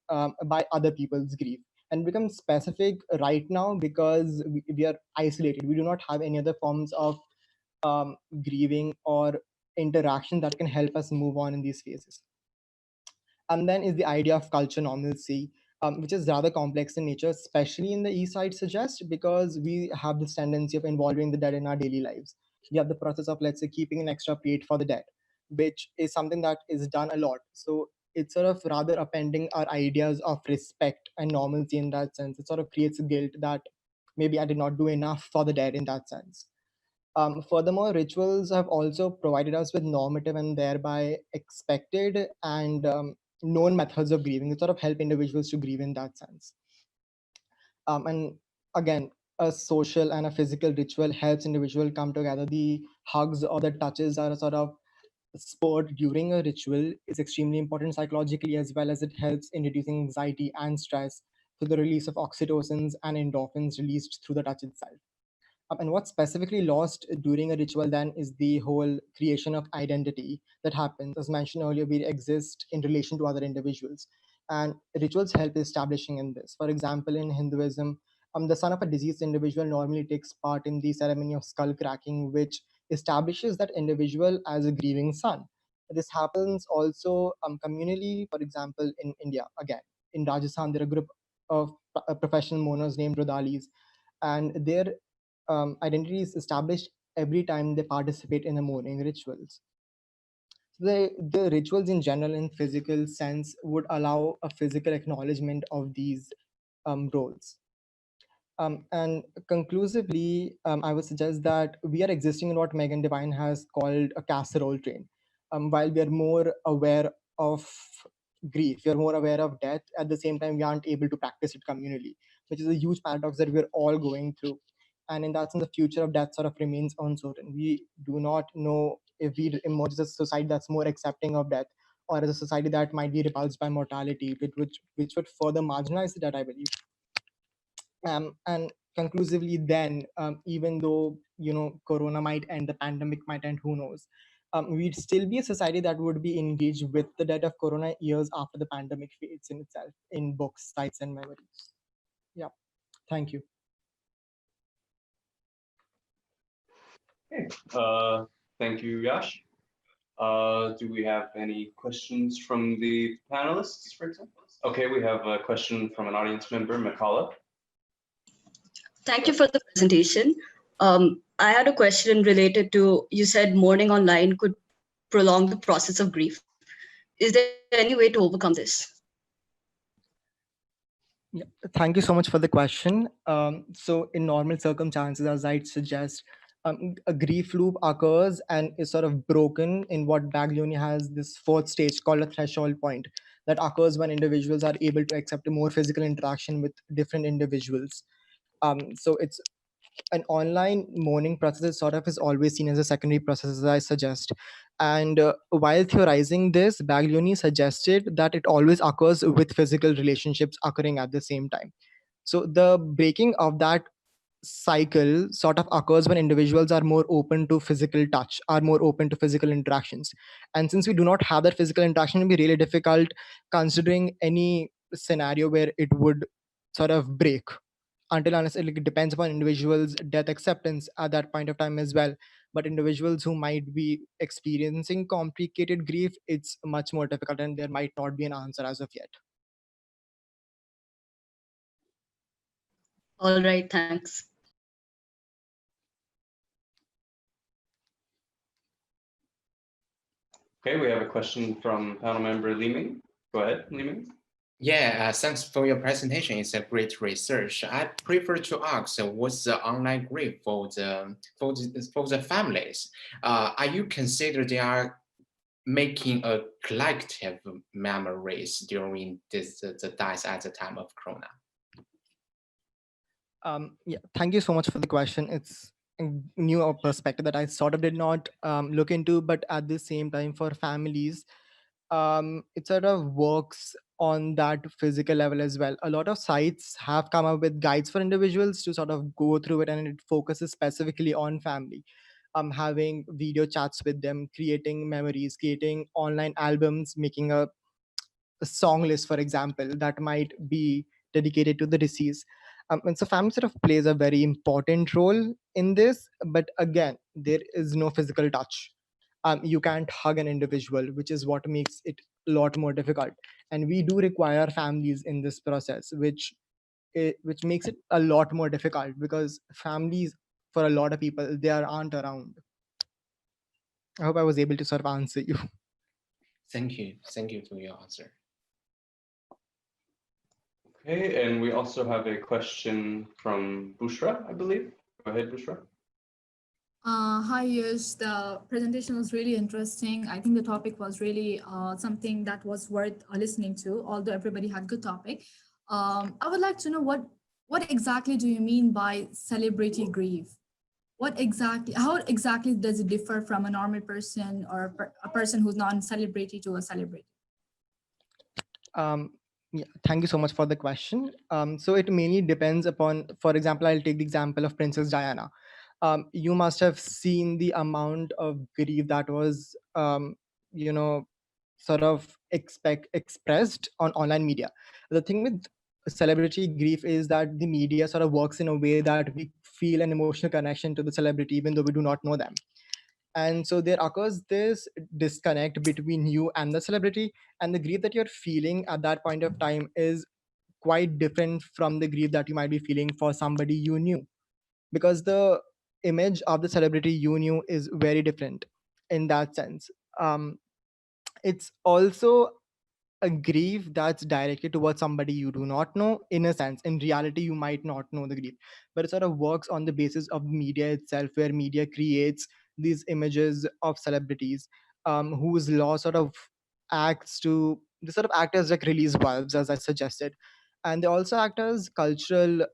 by other people's grief, and becomes specific right now because we are isolated. We do not have any other forms of grieving or interaction that can help us move on in these phases. And then is the idea of culture normalcy, which is rather complex in nature, especially in the East Side suggest, because we have this tendency of involving the dead in our daily lives. We have the process of, let's say, keeping an extra plate for the dead, which is something that is done a lot. So it's sort of rather appending our ideas of respect and normalcy in that sense. It sort of creates a guilt that maybe I did not do enough for the dead in that sense. Furthermore, rituals have also provided us with normative and thereby expected and known methods of grieving. It sort of help individuals to grieve in that sense. And again, a social and a physical ritual helps individual come together. The hugs or the touches are a sort of sport during a ritual is extremely important psychologically, as well as it helps in reducing anxiety and stress through the release of oxytocins and endorphins released through the touch itself. And what's specifically lost during a ritual then is the whole creation of identity that happens. As mentioned earlier, we exist in relation to other individuals, and rituals help establishing in this. For example, in Hinduism, the son of a deceased individual normally takes part in the ceremony of skull cracking, which establishes that individual as a grieving son. This happens also communally. For example, in India, again, in Rajasthan, there are a group of professional mourners named Rodalis, and their identity is established every time they participate in the mourning rituals. The rituals in general, in physical sense, would allow a physical acknowledgement of these roles. And conclusively, I would suggest that we are existing in what Megan Devine has called a casserole train. While we are more aware of grief, we are more aware of death, at the same time, we aren't able to practice it communally, which is a huge paradox that we're all going through. And in that sense, the future of death sort of remains uncertain. We do not know if we emerge as a society that's more accepting of death, or as a society that might be repulsed by mortality, which would further marginalize the dead, I believe. And conclusively then, even though corona might end, the pandemic might end, who knows, we'd still be a society that would be engaged with the death of corona years after the pandemic fades in itself, in books, sites, and memories. Yeah, thank you. Okay. Thank you, Yash. Do we have any questions from the panelists, for example? Okay, we have a question from an audience member, Makala. Thank you for the presentation. I had a question related to, you said mourning online could prolong the process of grief. Is there any way to overcome this? Yeah, thank you so much for the question. So in normal circumstances, as I'd suggest, a grief loop occurs and is sort of broken in what Baglioni has this fourth stage called a threshold point that occurs when individuals are able to accept a more physical interaction with different individuals. So it's an online mourning process is sort of is always seen as a secondary process, as I suggest. And while theorizing this, Baglioni suggested that it always occurs with physical relationships occurring at the same time. So the breaking of that cycle sort of occurs when individuals are more open to physical touch, are more open to physical interactions. And since we do not have that physical interaction, it will be really difficult considering any scenario where it would sort of break until unless it depends upon individuals' death acceptance at that point of time as well. But individuals who might be experiencing complicated grief, it's much more difficult and there might not be an answer as of yet. All right, thanks. Okay, we have a question from panel member Liming. Go ahead, Liming. Yeah, thanks for your presentation. It's a great research. I prefer to ask, what's the online grief for the families? Are you consider they are making a collective memories during the death at the time of Corona? Yeah, thank you so much for the question. It's a new perspective that I sort of did not look into, but at the same time, for families, it sort of works on that physical level as well. A lot of sites have come up with guides for individuals to sort of go through it, and it focuses specifically on family. Having video chats with them, creating memories, creating online albums, making a song list, for example, that might be dedicated to the deceased. And so family sort of plays a very important role in this, but again, there is no physical touch. You can't hug an individual, which is what makes it a lot more difficult. And we do require families in this process, which makes it a lot more difficult because families, for a lot of people, they aren't around. I hope I was able to sort of answer you. Thank you for your answer. Okay, and we also have a question from Bushra, I believe. Go ahead, Bushra. Hi, Yash. The presentation was really interesting. I think the topic was really something that was worth listening to, although everybody had good topic. I would like to know what exactly do you mean by celebrity grief? How exactly does it differ from a normal person or a person who's non-celebrity to a celebrity? Yeah, thank you so much for the question. So it mainly depends upon, for example, I'll take the example of Princess Diana. You must have seen the amount of grief that was, sort of expressed on online media. The thing with celebrity grief is that the media sort of works in a way that we feel an emotional connection to the celebrity, even though we do not know them. And so there occurs this disconnect between you and the celebrity, and the grief that you're feeling at that point of time is quite different from the grief that you might be feeling for somebody you knew, because the image of the celebrity you knew is very different in that sense. It's also a grief that's directed towards somebody you do not know. In a sense, in reality, you might not know the grief, but it sort of works on the basis of media itself, where media creates these images of celebrities whose law sort of acts to they sort of act as like release valves, as I suggested, and they also act as cultural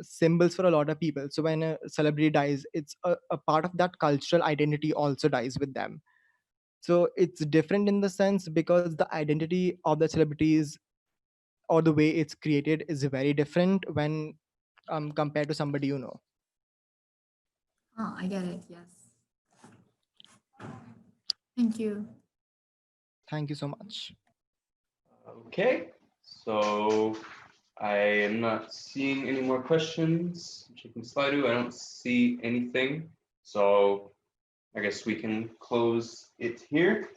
symbols for a lot of people. So when a celebrity dies, it's a part of that cultural identity also dies with them. So it's different in the sense because the identity of the celebrities or the way it's created is very different when compared to somebody you know. Oh, I get it. Yes. Thank you. Thank you so much. Okay, so I am not seeing any more questions. Checking Slido, I don't see anything. So I guess we can close it here.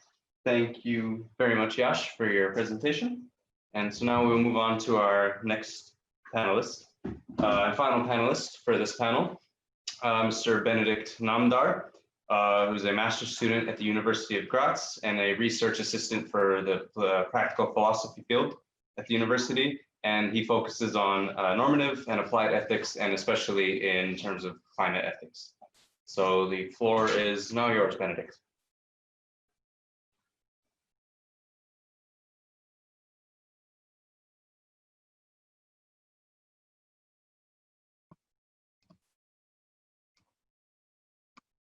Thank you very much, Yash, for your presentation. And so now we'll move on to our next panelist, final panelist for this panel, Mr. Benedikt Namdar, who's a master's student at the University of Graz and a research assistant for the practical philosophy field at the university. and he focuses on normative and applied ethics, and especially in terms of climate ethics. So the floor is now yours, Benedikt.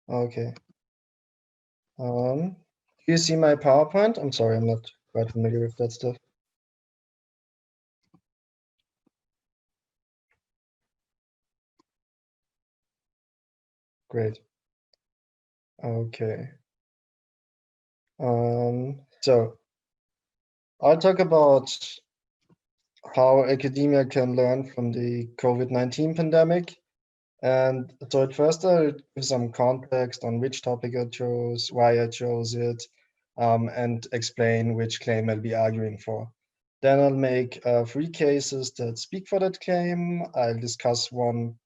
Okay. Do you see my PowerPoint? I'm sorry, I'm not quite familiar with that stuff. Great. Okay. So I'll talk about how academia can learn from the COVID-19 pandemic. And so at first I'll give some context on which topic I chose, why I chose it, and explain which claim I'll be arguing for. Then I'll make 3 cases that speak for that claim. I'll discuss one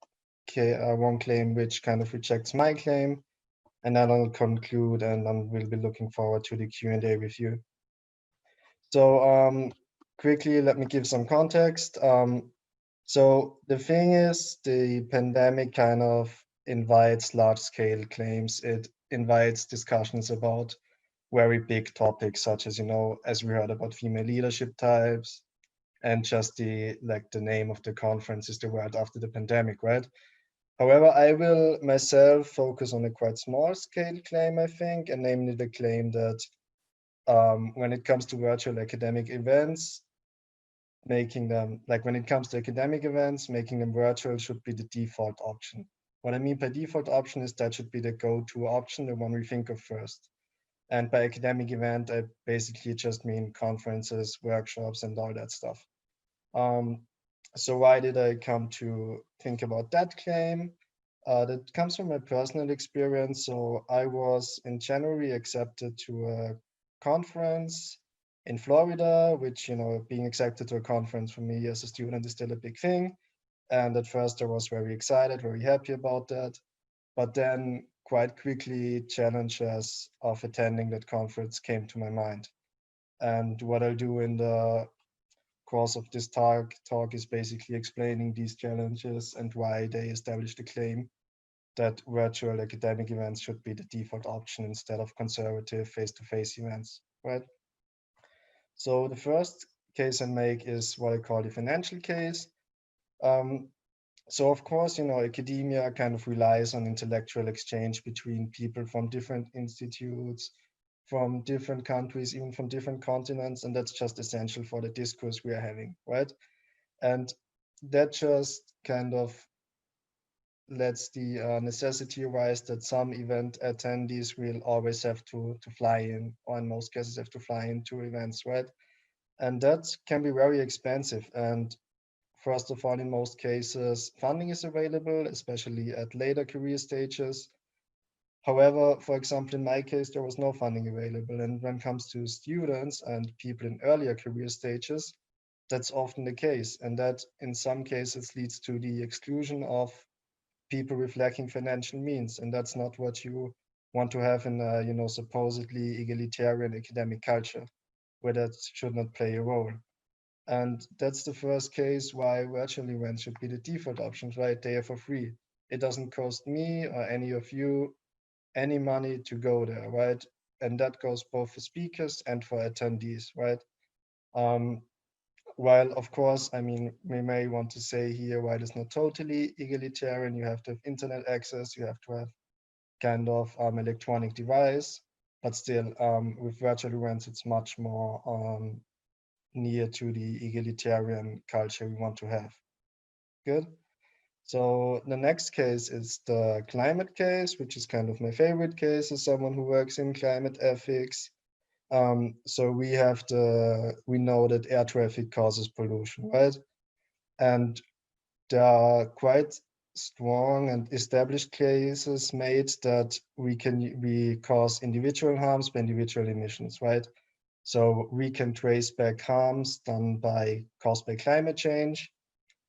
claim which kind of rejects my claim, and then I'll conclude, and then we'll be looking forward to the Q&A with you. So quickly, let me give some context. So the thing is, the pandemic kind of invites large-scale claims. It invites discussions about very big topics, such as, as we heard about female leadership types, and just the name of the conference is the word after the pandemic, right? However, I will myself focus on a quite small-scale claim, I think, and namely the claim that when it comes to virtual academic events, making them, when it comes to academic events, making them virtual should be the default option. What I mean by default option is that should be the go-to option, the one we think of first. And by academic event, I basically just mean conferences, workshops, and all that stuff. So why did I come to think about that claim? That comes from my personal experience. So I was in January accepted to a conference in Florida, which, being accepted to a conference for me as a student is still a big thing. And at first I was very excited, very happy about that. But then quite quickly, challenges of attending that conference came to my mind. And what I'll do in the course of this talk is basically explaining these challenges and why they established the claim that virtual academic events should be the default option instead of conservative face-to-face events, right? So the first case I make is what I call the financial case. So of course, academia kind of relies on intellectual exchange between people from different institutes, from different countries, even from different continents, and that's just essential for the discourse we are having, right? And that just kind of lets the necessity arise that some event attendees will always have to fly in, or in most cases have to fly into events, right? And that can be very expensive. And first of all, in most cases, funding is available, especially at later career stages. However, for example, in my case, there was no funding available. And when it comes to students and people in earlier career stages, that's often the case. And that in some cases leads to the exclusion of people with lacking financial means. And that's not what you want to have in a, supposedly egalitarian academic culture, where that should not play a role. And that's the first case why virtual events should be the default options, right? They are for free. It doesn't cost me or any of you any money to go there, right? And that goes both for speakers and for attendees, right? While of course, I mean, we may want to say here, while it's not totally egalitarian, you have to have internet access, you have to have kind of electronic device, but still with virtual events, it's much more near to the egalitarian culture we want to have. Good. So the next case is the climate case, which is kind of my favorite case as someone who works in climate ethics. So we know that air traffic causes pollution, right? And there are quite strong and established cases made that we cause individual harms by individual emissions, right? So we can trace back harms caused by climate change,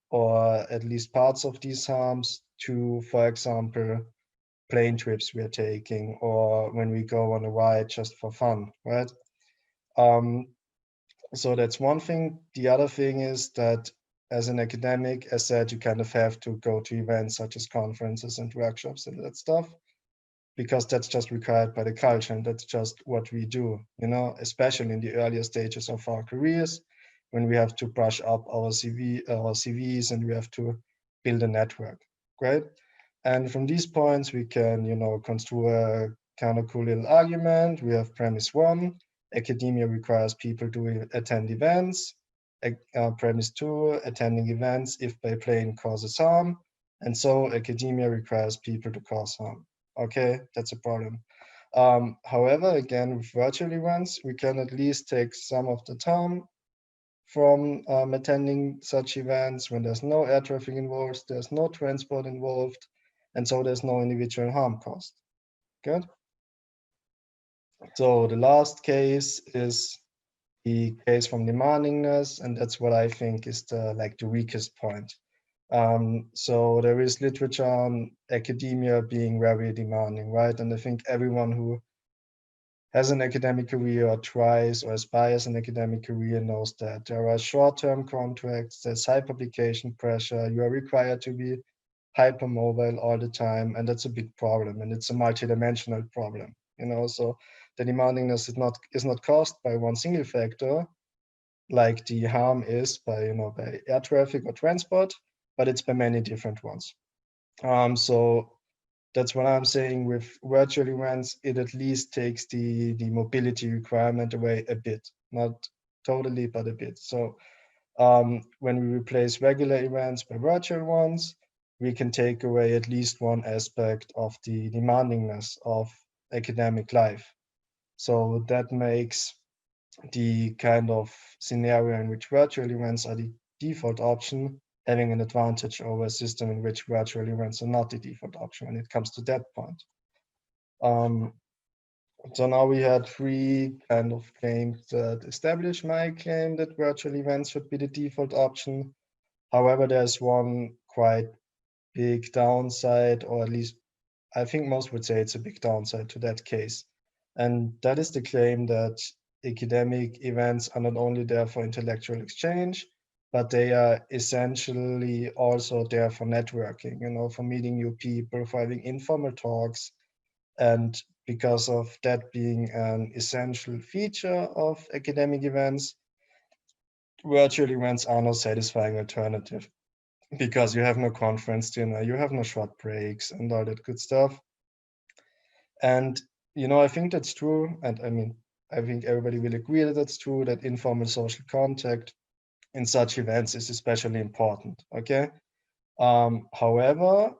or at least parts of these harms to, for example, plane trips we are taking, or when we go on a ride just for fun, right? So that's one thing. The other thing is that as an academic, as said, you kind of have to go to events such as conferences and workshops and that stuff, because that's just required by the culture and that's just what we do, you know, especially in the earlier stages of our careers, when we have to brush up our CVs and we have to build a network, right? And from these points, we can, you know, construe a kind of cool little argument. We have premise one, academia requires people to attend events. Premise two, attending events, if by playing, causes harm. And so academia requires people to cause harm. Okay, that's a problem. However, again, with virtual events, we can at least take some of the time from attending such events when there's no air traffic involved, there's no transport involved, and so there's no individual harm caused. Good. So the last case is the case from demandingness, and that's what I think is the weakest point. So there is literature on academia being very demanding, right? And I think everyone who has an academic career or tries or aspires an academic career knows that there are short-term contracts, there's high publication pressure, you are required to be hypermobile all the time, and that's a big problem, and it's a multidimensional problem, you know. So the demandingness is not caused by one single factor, like the harm is by, you know, by air traffic or transport, but it's by many different ones. So that's what I'm saying with virtual events, it at least takes the mobility requirement away a bit, not totally, but a bit. So when we replace regular events by virtual ones, we can take away at least one aspect of the demandingness of academic life. So that makes the kind of scenario in which virtual events are the default option having an advantage over a system in which virtual events are not the default option when it comes to that point. So now we had three kind of claims that establish my claim that virtual events should be the default option. However, there's one quite big downside, or at least I think most would say it's a big downside to that case. And that is the claim that academic events are not only there for intellectual exchange, but they are essentially also there for networking, you know, for meeting new people, for having informal talks. And because of that being an essential feature of academic events, virtual events are no satisfying alternative, because you have no conference dinner, you have no short breaks and all that good stuff. And, you know, I think that's true. And I mean, I think everybody will agree that that's true, that informal social contact in such events is especially important, okay? However,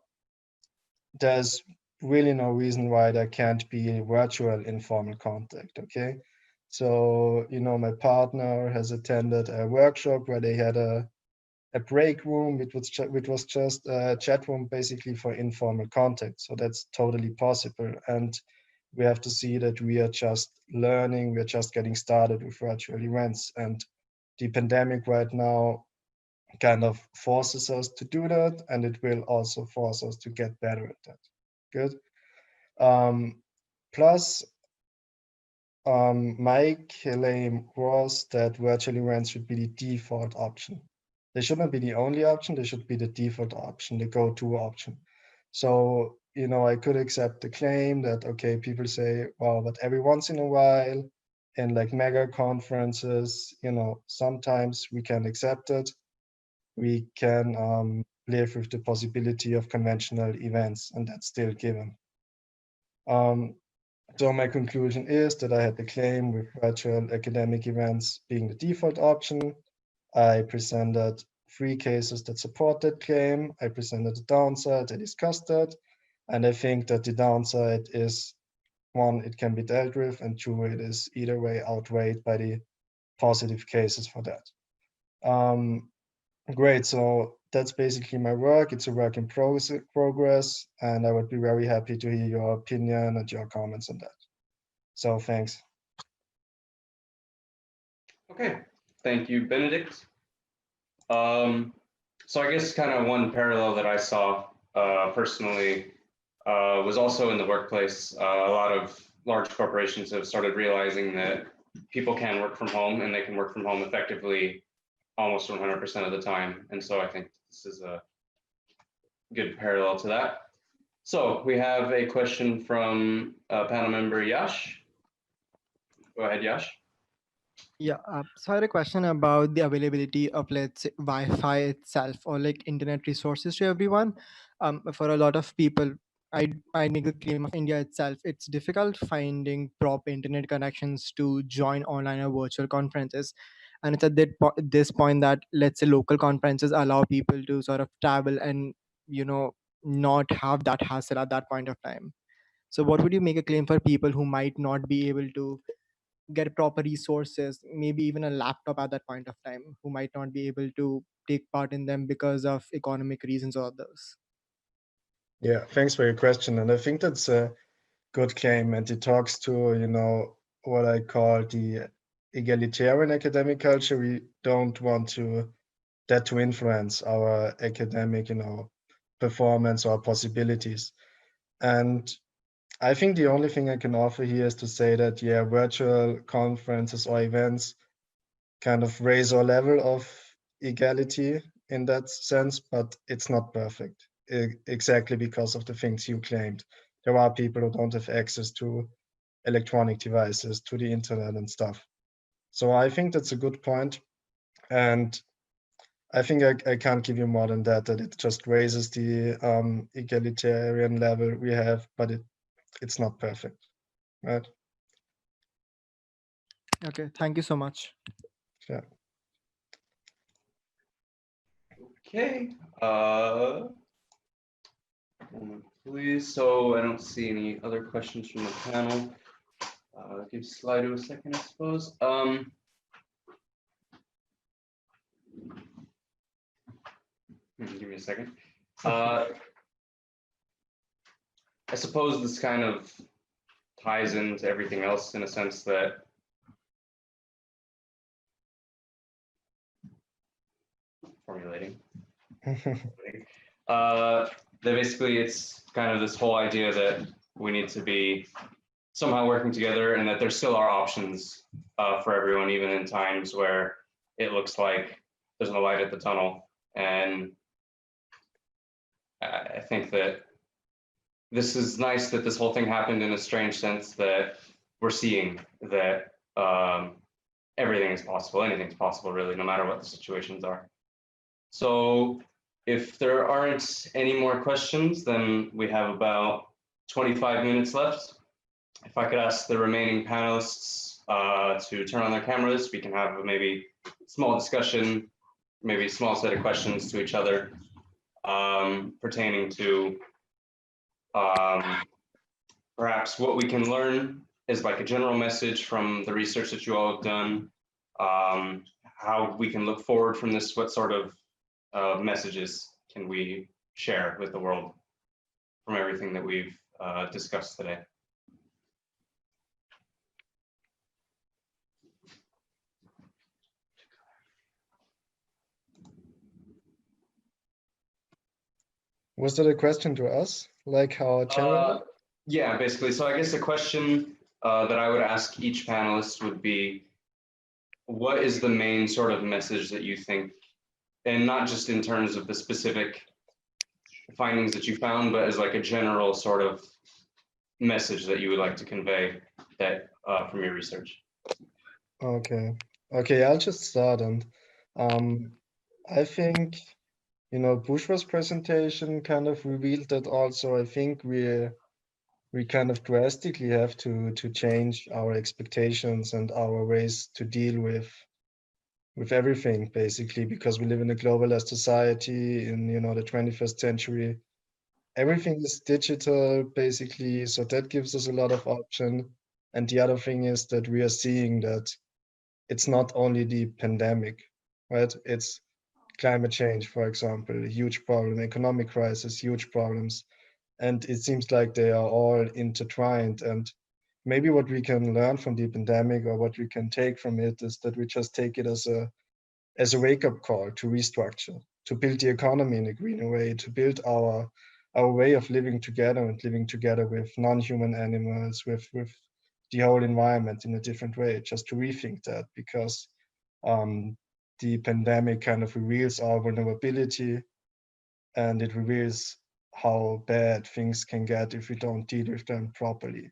there's really no reason why there can't be virtual informal contact, okay? So, you know, my partner has attended a workshop where they had a break room, which was just a chat room basically for informal contact. So that's totally possible. And we have to see that we are just learning, we're just getting started with virtual events. And the pandemic right now kind of forces us to do that, and it will also force us to get better at that. Good. Plus, my claim was that virtual events should be the default option. They shouldn't be the only option, they should be the default option, the go-to option. So, you know, I could accept the claim that, okay, people say, well, but every once in a while in like mega conferences, you know, sometimes we can accept it. We can live with the possibility of conventional events, and that's still given. So my conclusion is that I had the claim with virtual academic events being the default option. I presented 3 cases that support that claim. I presented the downside, I discussed that. And I think that the downside is, 1, it can be dealt with, and 2, it is either way outweighed by the positive cases for that. Great, so that's basically my work. It's a work in progress, and I would be very happy to hear your opinion and your comments on that. So thanks. Okay, thank you, Benedikt. So I guess kind of one parallel that I saw personally was also in the workplace. A lot of large corporations have started realizing that people can work from home, and they can work from home effectively almost 100% of the time. And so I think this is a good parallel to that. So we have a question from panel member Yash. Go ahead, Yash. Yeah, so I had a question about the availability of, let's say, Wi-Fi itself or like internet resources to everyone. For a lot of people, I make the claim of India itself. It's difficult finding proper internet connections to join online or virtual conferences, and it's at this point that, let's say, local conferences allow people to sort of travel and not have that hassle at that point of time. So, what would you make a claim for people who might not be able to get proper resources, maybe even a laptop at that point of time, who might not be able to take part in them because of economic reasons or others? Yeah, thanks for your question. And I think that's a good claim. And it talks to, what I call the egalitarian academic culture. We don't want that to influence our academic, performance or possibilities. And I think the only thing I can offer here is to say that, yeah, virtual conferences or events kind of raise our level of equality in that sense, but it's not perfect, exactly because of the things you claimed. There are people who don't have access to electronic devices, to the internet and stuff. So I think that's a good point. And I think I can't give you more than that it just raises the egalitarian level we have, but it's not perfect, right? Okay, thank you so much. Yeah. Okay. Moment, please. So I don't see any other questions from the panel. Give Slido a second, I suppose. Give me a second. I suppose this kind of ties into everything else in a sense that formulating. That basically it's kind of this whole idea that we need to be somehow working together, and that there still are options for everyone, even in times where it looks like there's no light at the tunnel. And I think that this is nice that this whole thing happened in a strange sense, that we're seeing that everything is possible, anything's possible really, no matter what the situations are. So if there aren't any more questions, then we have about 25 minutes left. If I could ask the remaining panelists to turn on their cameras, we can have maybe a small discussion, maybe a small set of questions to each other pertaining to perhaps what we can learn is like a general message from the research that you all have done, how we can look forward from this, what sort of messages can we share with the world from everything that we've discussed today. Was that a question to us? Like how general? Yeah, basically. So I guess the question that I would ask each panelist would be, what is the main sort of message that you think, and not just in terms of the specific findings that you found, but as like a general sort of message that you would like to convey that from your research? Okay, I'll just start. And I think, Bushra's presentation kind of revealed that also. I think we kind of drastically have to change our expectations and our ways to deal with everything, basically, because we live in a globalized society in the 21st century. Everything is digital, basically, so that gives us a lot of option. And the other thing is that we are seeing that it's not only the pandemic, right? It's climate change, for example, a huge problem, economic crisis, huge problems. And it seems like they are all intertwined. And maybe what we can learn from the pandemic, or what we can take from it, is that we just take it as a wake-up call to restructure, to build the economy in a greener way, to build our way of living together, and living together with non-human animals, with the whole environment in a different way, just to rethink that, because the pandemic kind of reveals our vulnerability, and it reveals how bad things can get if we don't deal with them properly.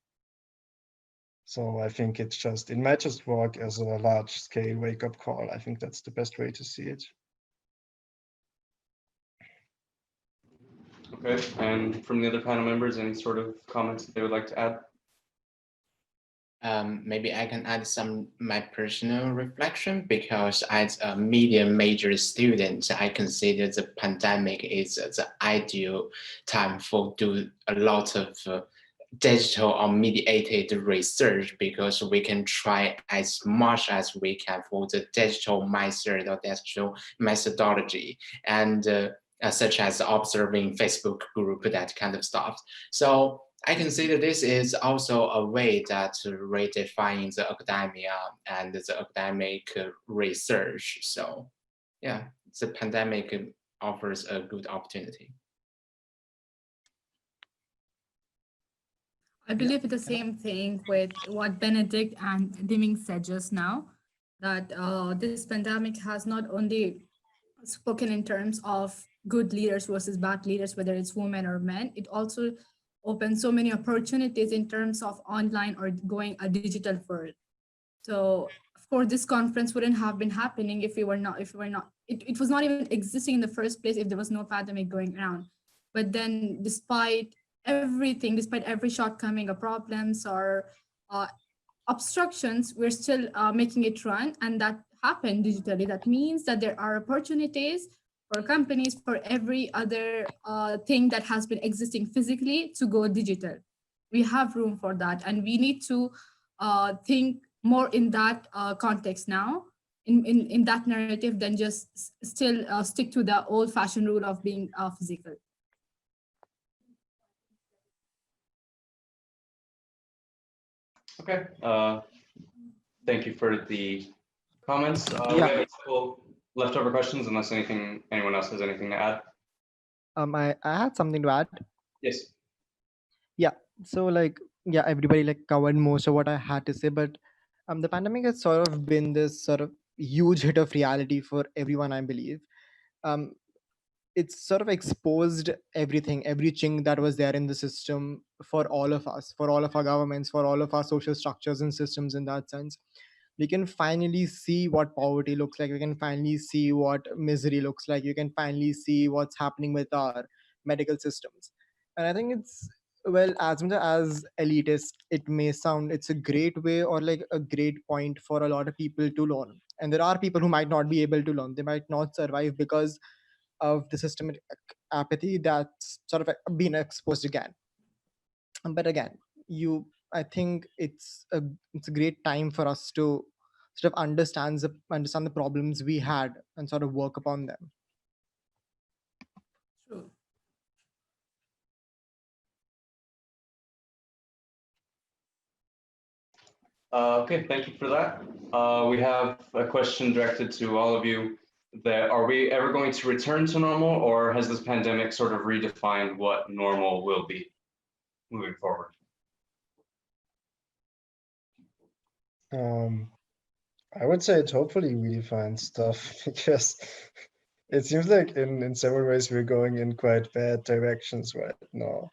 So I think it might just work as a large scale wake-up call. I think that's the best way to see it. Okay, and from the other panel members, any sort of comments that they would like to add? Maybe I can add some my personal reflection, because as a media major student, I consider the pandemic is the ideal time for do a lot of digital or mediated research, because we can try as much as we can for the digital method or digital methodology, and such as observing Facebook group, that kind of stuff. So I consider this is also a way that redefines the academia and the academic research. So yeah, the pandemic offers a good opportunity. I believe it's the same thing with what Benedikt and Diming said just now, that this pandemic has not only spoken in terms of good leaders versus bad leaders, whether it's women or men, it also opens so many opportunities in terms of online or going a digital world. So of course, this conference wouldn't have been happening if it was not even existing in the first place if there was no pandemic going around. But then despite everything, despite every shortcoming or problems or obstructions, we're still making it run, and that happened digitally. That means that there are opportunities for companies, for every other thing that has been existing physically to go digital. We have room for that, and we need to think more in that context now, in that narrative, than just still stick to the old-fashioned rule of being physical. Okay, thank you for the comments. We Yeah. have a couple leftover questions, unless anyone else has anything to add. I had something to add. Yes. Yeah. So everybody covered most of what I had to say, but the pandemic has sort of been this sort of huge hit of reality for everyone, I believe. It's sort of exposed everything, every chink that was there in the system for all of us, for all of our governments, for all of our social structures and systems. In that sense, we can finally see what poverty looks like. We can finally see what misery looks like. You can finally see what's happening with our medical systems. And I think it's, well, as much as elitist it may sound, it's a great way or a great point for a lot of people to learn. And there are people who might not be able to learn. They might not survive because of the systemic apathy that's sort of been exposed again. But again, I think it's a great time for us to sort of understand the problems we had and sort of work upon them. True. Okay, thank you for that. We have a question directed to all of you. That are we ever going to return to normal, or has this pandemic sort of redefined what normal will be moving forward? I would say it hopefully redefines stuff, because it seems like in several ways we're going in quite bad directions right now.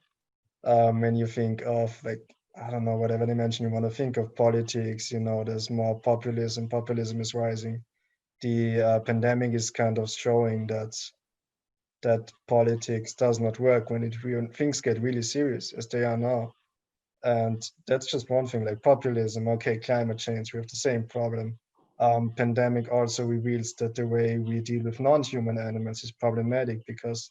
When you think of I don't know, whatever dimension you want to think of politics, there's more populism. Populism is rising. The pandemic is kind of showing that politics does not work when things get really serious, as they are now. And that's just one thing, like populism. Okay, climate change, we have the same problem. Pandemic also reveals that the way we deal with non-human animals is problematic, because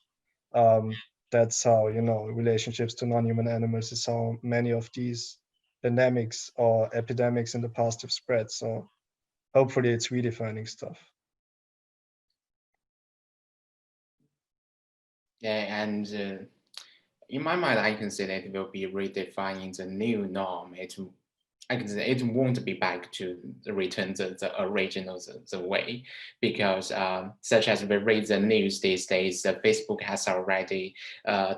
that's how, relationships to non-human animals is how many of these pandemics or epidemics in the past have spread. So hopefully it's redefining stuff. Yeah, and in my mind, I consider it will be redefining the new norm. I can say it won't be back to the return the original the way, because such as we read the news these days, Facebook has already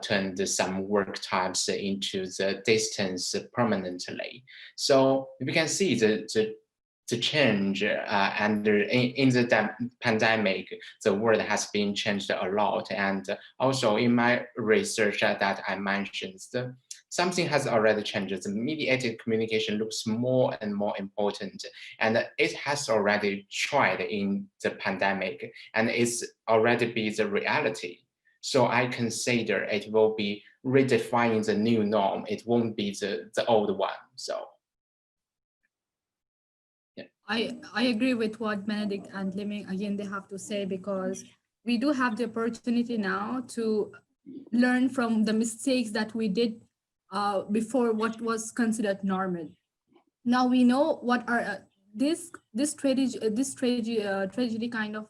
turned some work types into the distance permanently. So we can see the change and in the pandemic, the world has been changed a lot. And also in my research that I mentioned, something has already changed. The mediated communication looks more and more important, and it has already tried in the pandemic, and it's already be the reality. So I consider it will be redefining the new norm. It won't be the old one. So. I agree with what Benedikt and Liming again they have to say, because we do have the opportunity now to learn from the mistakes that we did before what was considered normal. Now we know what are this tragedy kind of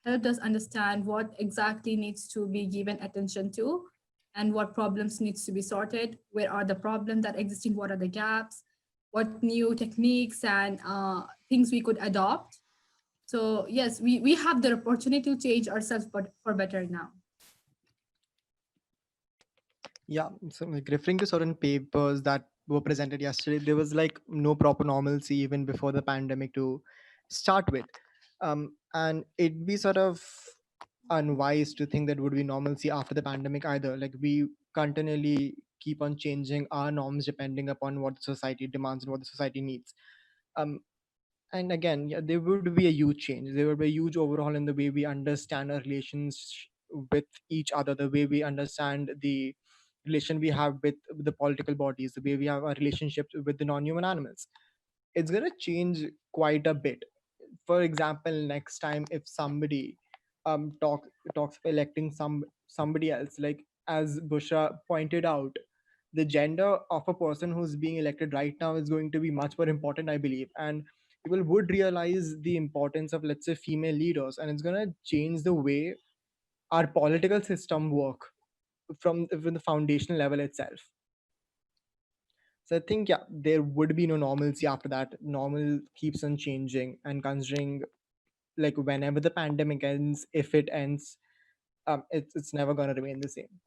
helped us understand what exactly needs to be given attention to, and what problems needs to be sorted. Where are the problems that existing? What are the gaps? What new techniques and things we could adopt. So yes, we have the opportunity to change ourselves, but for better now. Yeah, so like referring to certain papers that were presented yesterday, there was like no proper normalcy even before the pandemic to start with. And it'd be sort of unwise to think that would be normalcy after the pandemic either. Like we continually keep on changing our norms depending upon what the society demands and what the society needs. And again, yeah, there would be a huge change. There would be a huge overhaul in the way we understand our relations with each other, the way we understand the relation we have with the political bodies, the way we have our relationships with the non-human animals. It's going to change quite a bit. For example, next time if somebody talks of electing somebody else, like as Bushra pointed out, the gender of a person who's being elected right now is going to be much more important, I believe. And people would realize the importance of, let's say, female leaders, and it's going to change the way our political system work from the foundational level itself. So I think, yeah, there would be no normalcy after that. Normal keeps on changing, and considering like whenever the pandemic ends, if it ends, it's never going to remain the same.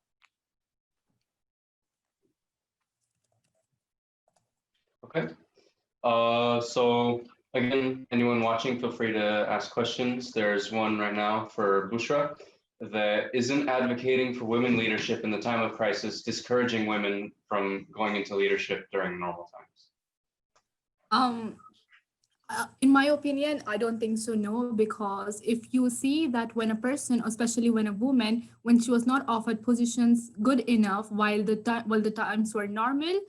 Okay. So again, anyone watching, feel free to ask questions. There's one right now for Bushra. That isn't advocating for women leadership in the time of crisis discouraging women from going into leadership during normal times? In my opinion, I don't think so, no, because if you see that when a person, especially when a woman, when she was not offered positions good enough while the times were normal,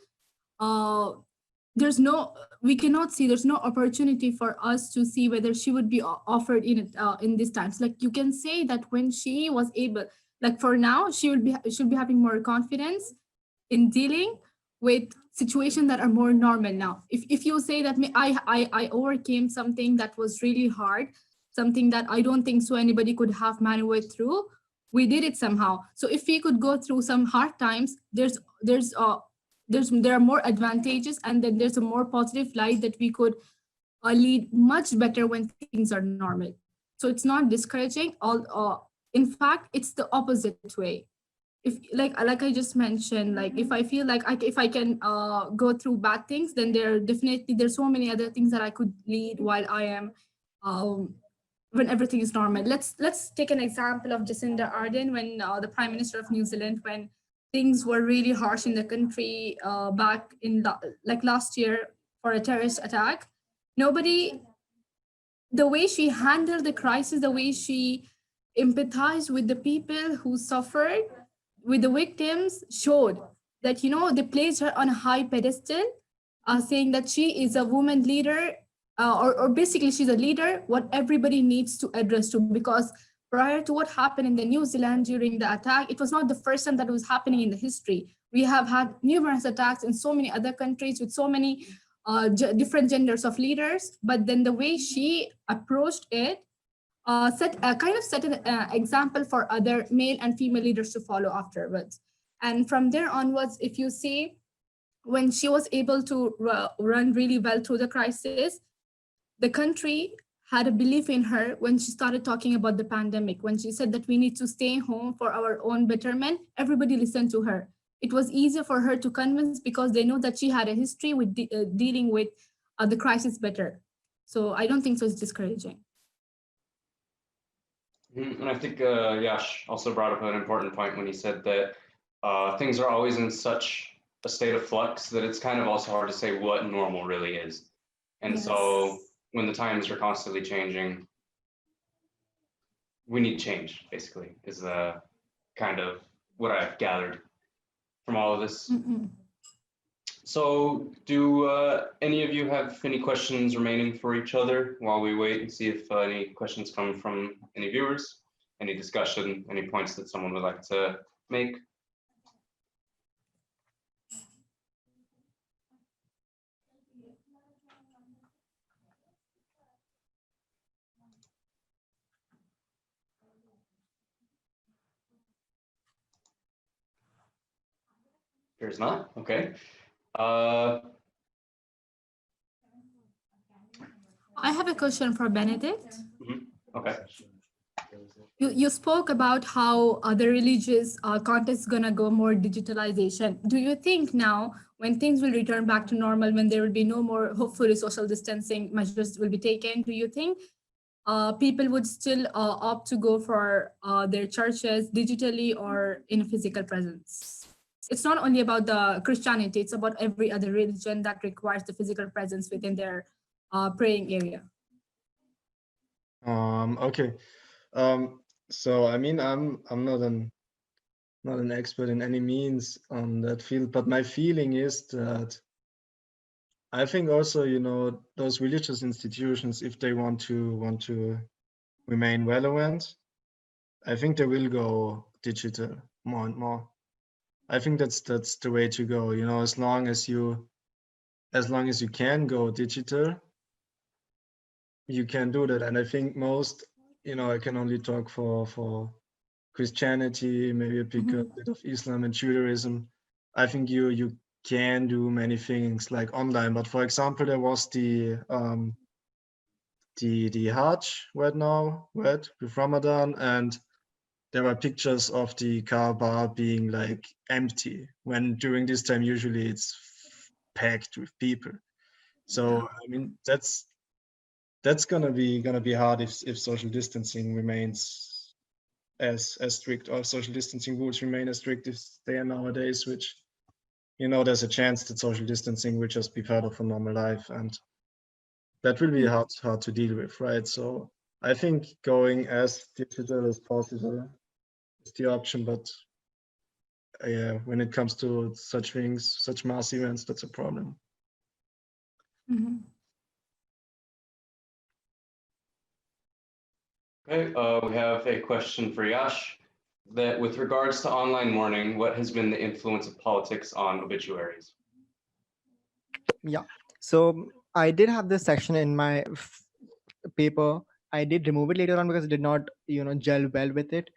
we cannot see, there's no opportunity for us to see whether she would be offered in these times. Like you can say that when she was able, like for now, should be having more confidence in dealing with situations that are more normal now. If you say that I overcame something that was really hard, something that I don't think so anybody could have maneuvered through, we did it somehow. So if we could go through some hard times, there are more advantages, and then there's a more positive light that we could lead much better when things are normal. So it's not discouraging. In fact, it's the opposite way. If like I just mentioned, like if I feel like if I can go through bad things, then there's so many other things that I could lead while I am when everything is normal. Let's take an example of Jacinda Ardern, when the Prime Minister of New Zealand, when things were really harsh in the country back in last year for a terrorist attack. The way she handled the crisis, the way she empathized with the people who suffered, with the victims, showed that, they placed her on a high pedestal, saying that she is a woman leader, or basically she's a leader, what everybody needs to address to, because prior to what happened in the New Zealand during the attack, it was not the first time that was happening in the history. We have had numerous attacks in so many other countries with so many different genders of leaders, but then the way she approached it set an example for other male and female leaders to follow afterwards. And from there onwards, if you see, when she was able to run really well through the crisis, the country had a belief in her when she started talking about the pandemic. When she said that we need to stay home for our own betterment, everybody listened to her. It was easier for her to convince because they know that she had a history with dealing with the crisis better. So I don't think so it's discouraging. And I think Yash also brought up an important point when he said that things are always in such a state of flux that it's kind of also hard to say what normal really is. And Yes. so when the times are constantly changing, we need change, basically, is the kind of what I've gathered from all of this. Mm-mm. So do any of you have any questions remaining for each other while we wait and see if any questions come from any viewers, any discussion, any points that someone would like to make? There's not, okay. I have a question for Benedikt. Okay. You spoke about how the religious context is going to go more digitalization. Do you think now, when things will return back to normal, when there will be no more, hopefully, social distancing measures will be taken, do you think people would still opt to go for their churches digitally or in a physical presence? It's not only about the Christianity, it's about every other religion that requires the physical presence within their praying area. Okay. So I mean, I'm not an expert in any means on that field, but my feeling is that I think also, you know, those religious institutions, if they want to remain relevant, I think they will go digital more and more. I think that's the way to go. You know, as long as you can go digital, you can do that. And I think most, you know, I can only talk for Christianity, maybe a bit of Islam and Judaism. I think you can do many things like online. But for example, there was the Hajj right now, right, with Ramadan, and there are pictures of the Kaaba being like empty, when during this time usually it's packed with people. So I mean that's gonna be hard if social distancing remains as strict, or social distancing rules remain as strict as they are nowadays, which, you know, there's a chance that social distancing will just be part of a normal life, and that will be hard to deal with, right? So I think going as digital as possible is the option, but yeah, when it comes to such things, such mass events, that's a problem. Okay, we have a question for Yash, that with regards to online mourning, what has been the influence of politics on obituaries? Yeah. So I did have this section in my paper. I did remove it later on because it did not, you know, gel well with it.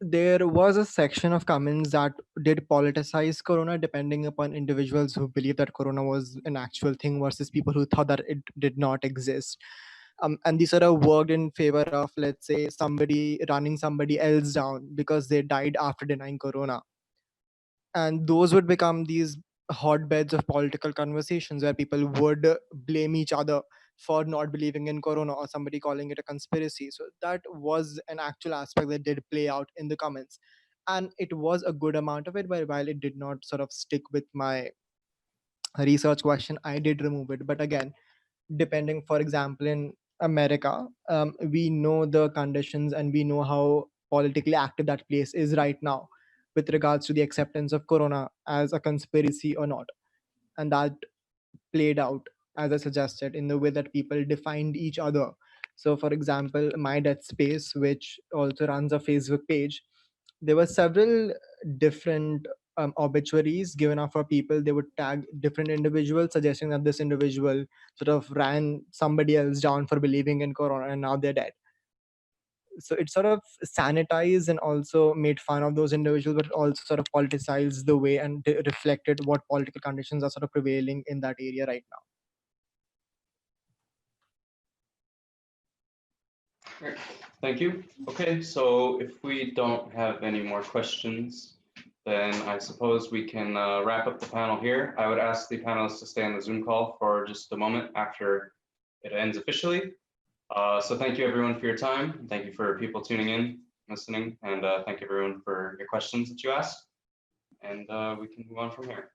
There was a section of comments that did politicize corona, depending upon individuals who believe that corona was an actual thing versus people who thought that it did not exist. And these sort of worked in favor of, let's say, somebody running somebody else down because they died after denying corona. And those would become these hotbeds of political conversations where people would blame each other for not believing in corona, or somebody calling it a conspiracy. So that was an actual aspect that did play out in the comments, and it was a good amount of it. But while it did not sort of stick with my research question, I did remove it. But again, depending, for example, in America, we know the conditions and we know how politically active that place is right now with regards to the acceptance of corona as a conspiracy or not. And that played out, as I suggested, in the way that people defined each other. So, for example, My Death Space, which also runs a Facebook page, there were several different obituaries given out for people. They would tag different individuals, suggesting that this individual sort of ran somebody else down for believing in corona and now they're dead. it sort of sanitized and also made fun of those individuals, but also sort of politicized the way and reflected what political conditions are sort of prevailing in that area right now. Great. Thank you. Okay, so if we don't have any more questions, then I suppose we can wrap up the panel here. I would ask the panelists to stay on the Zoom call for just a moment after it ends officially. So thank you everyone for your time. Thank you for people tuning in, listening, and thank you everyone for your questions that you asked. And we can move on from here.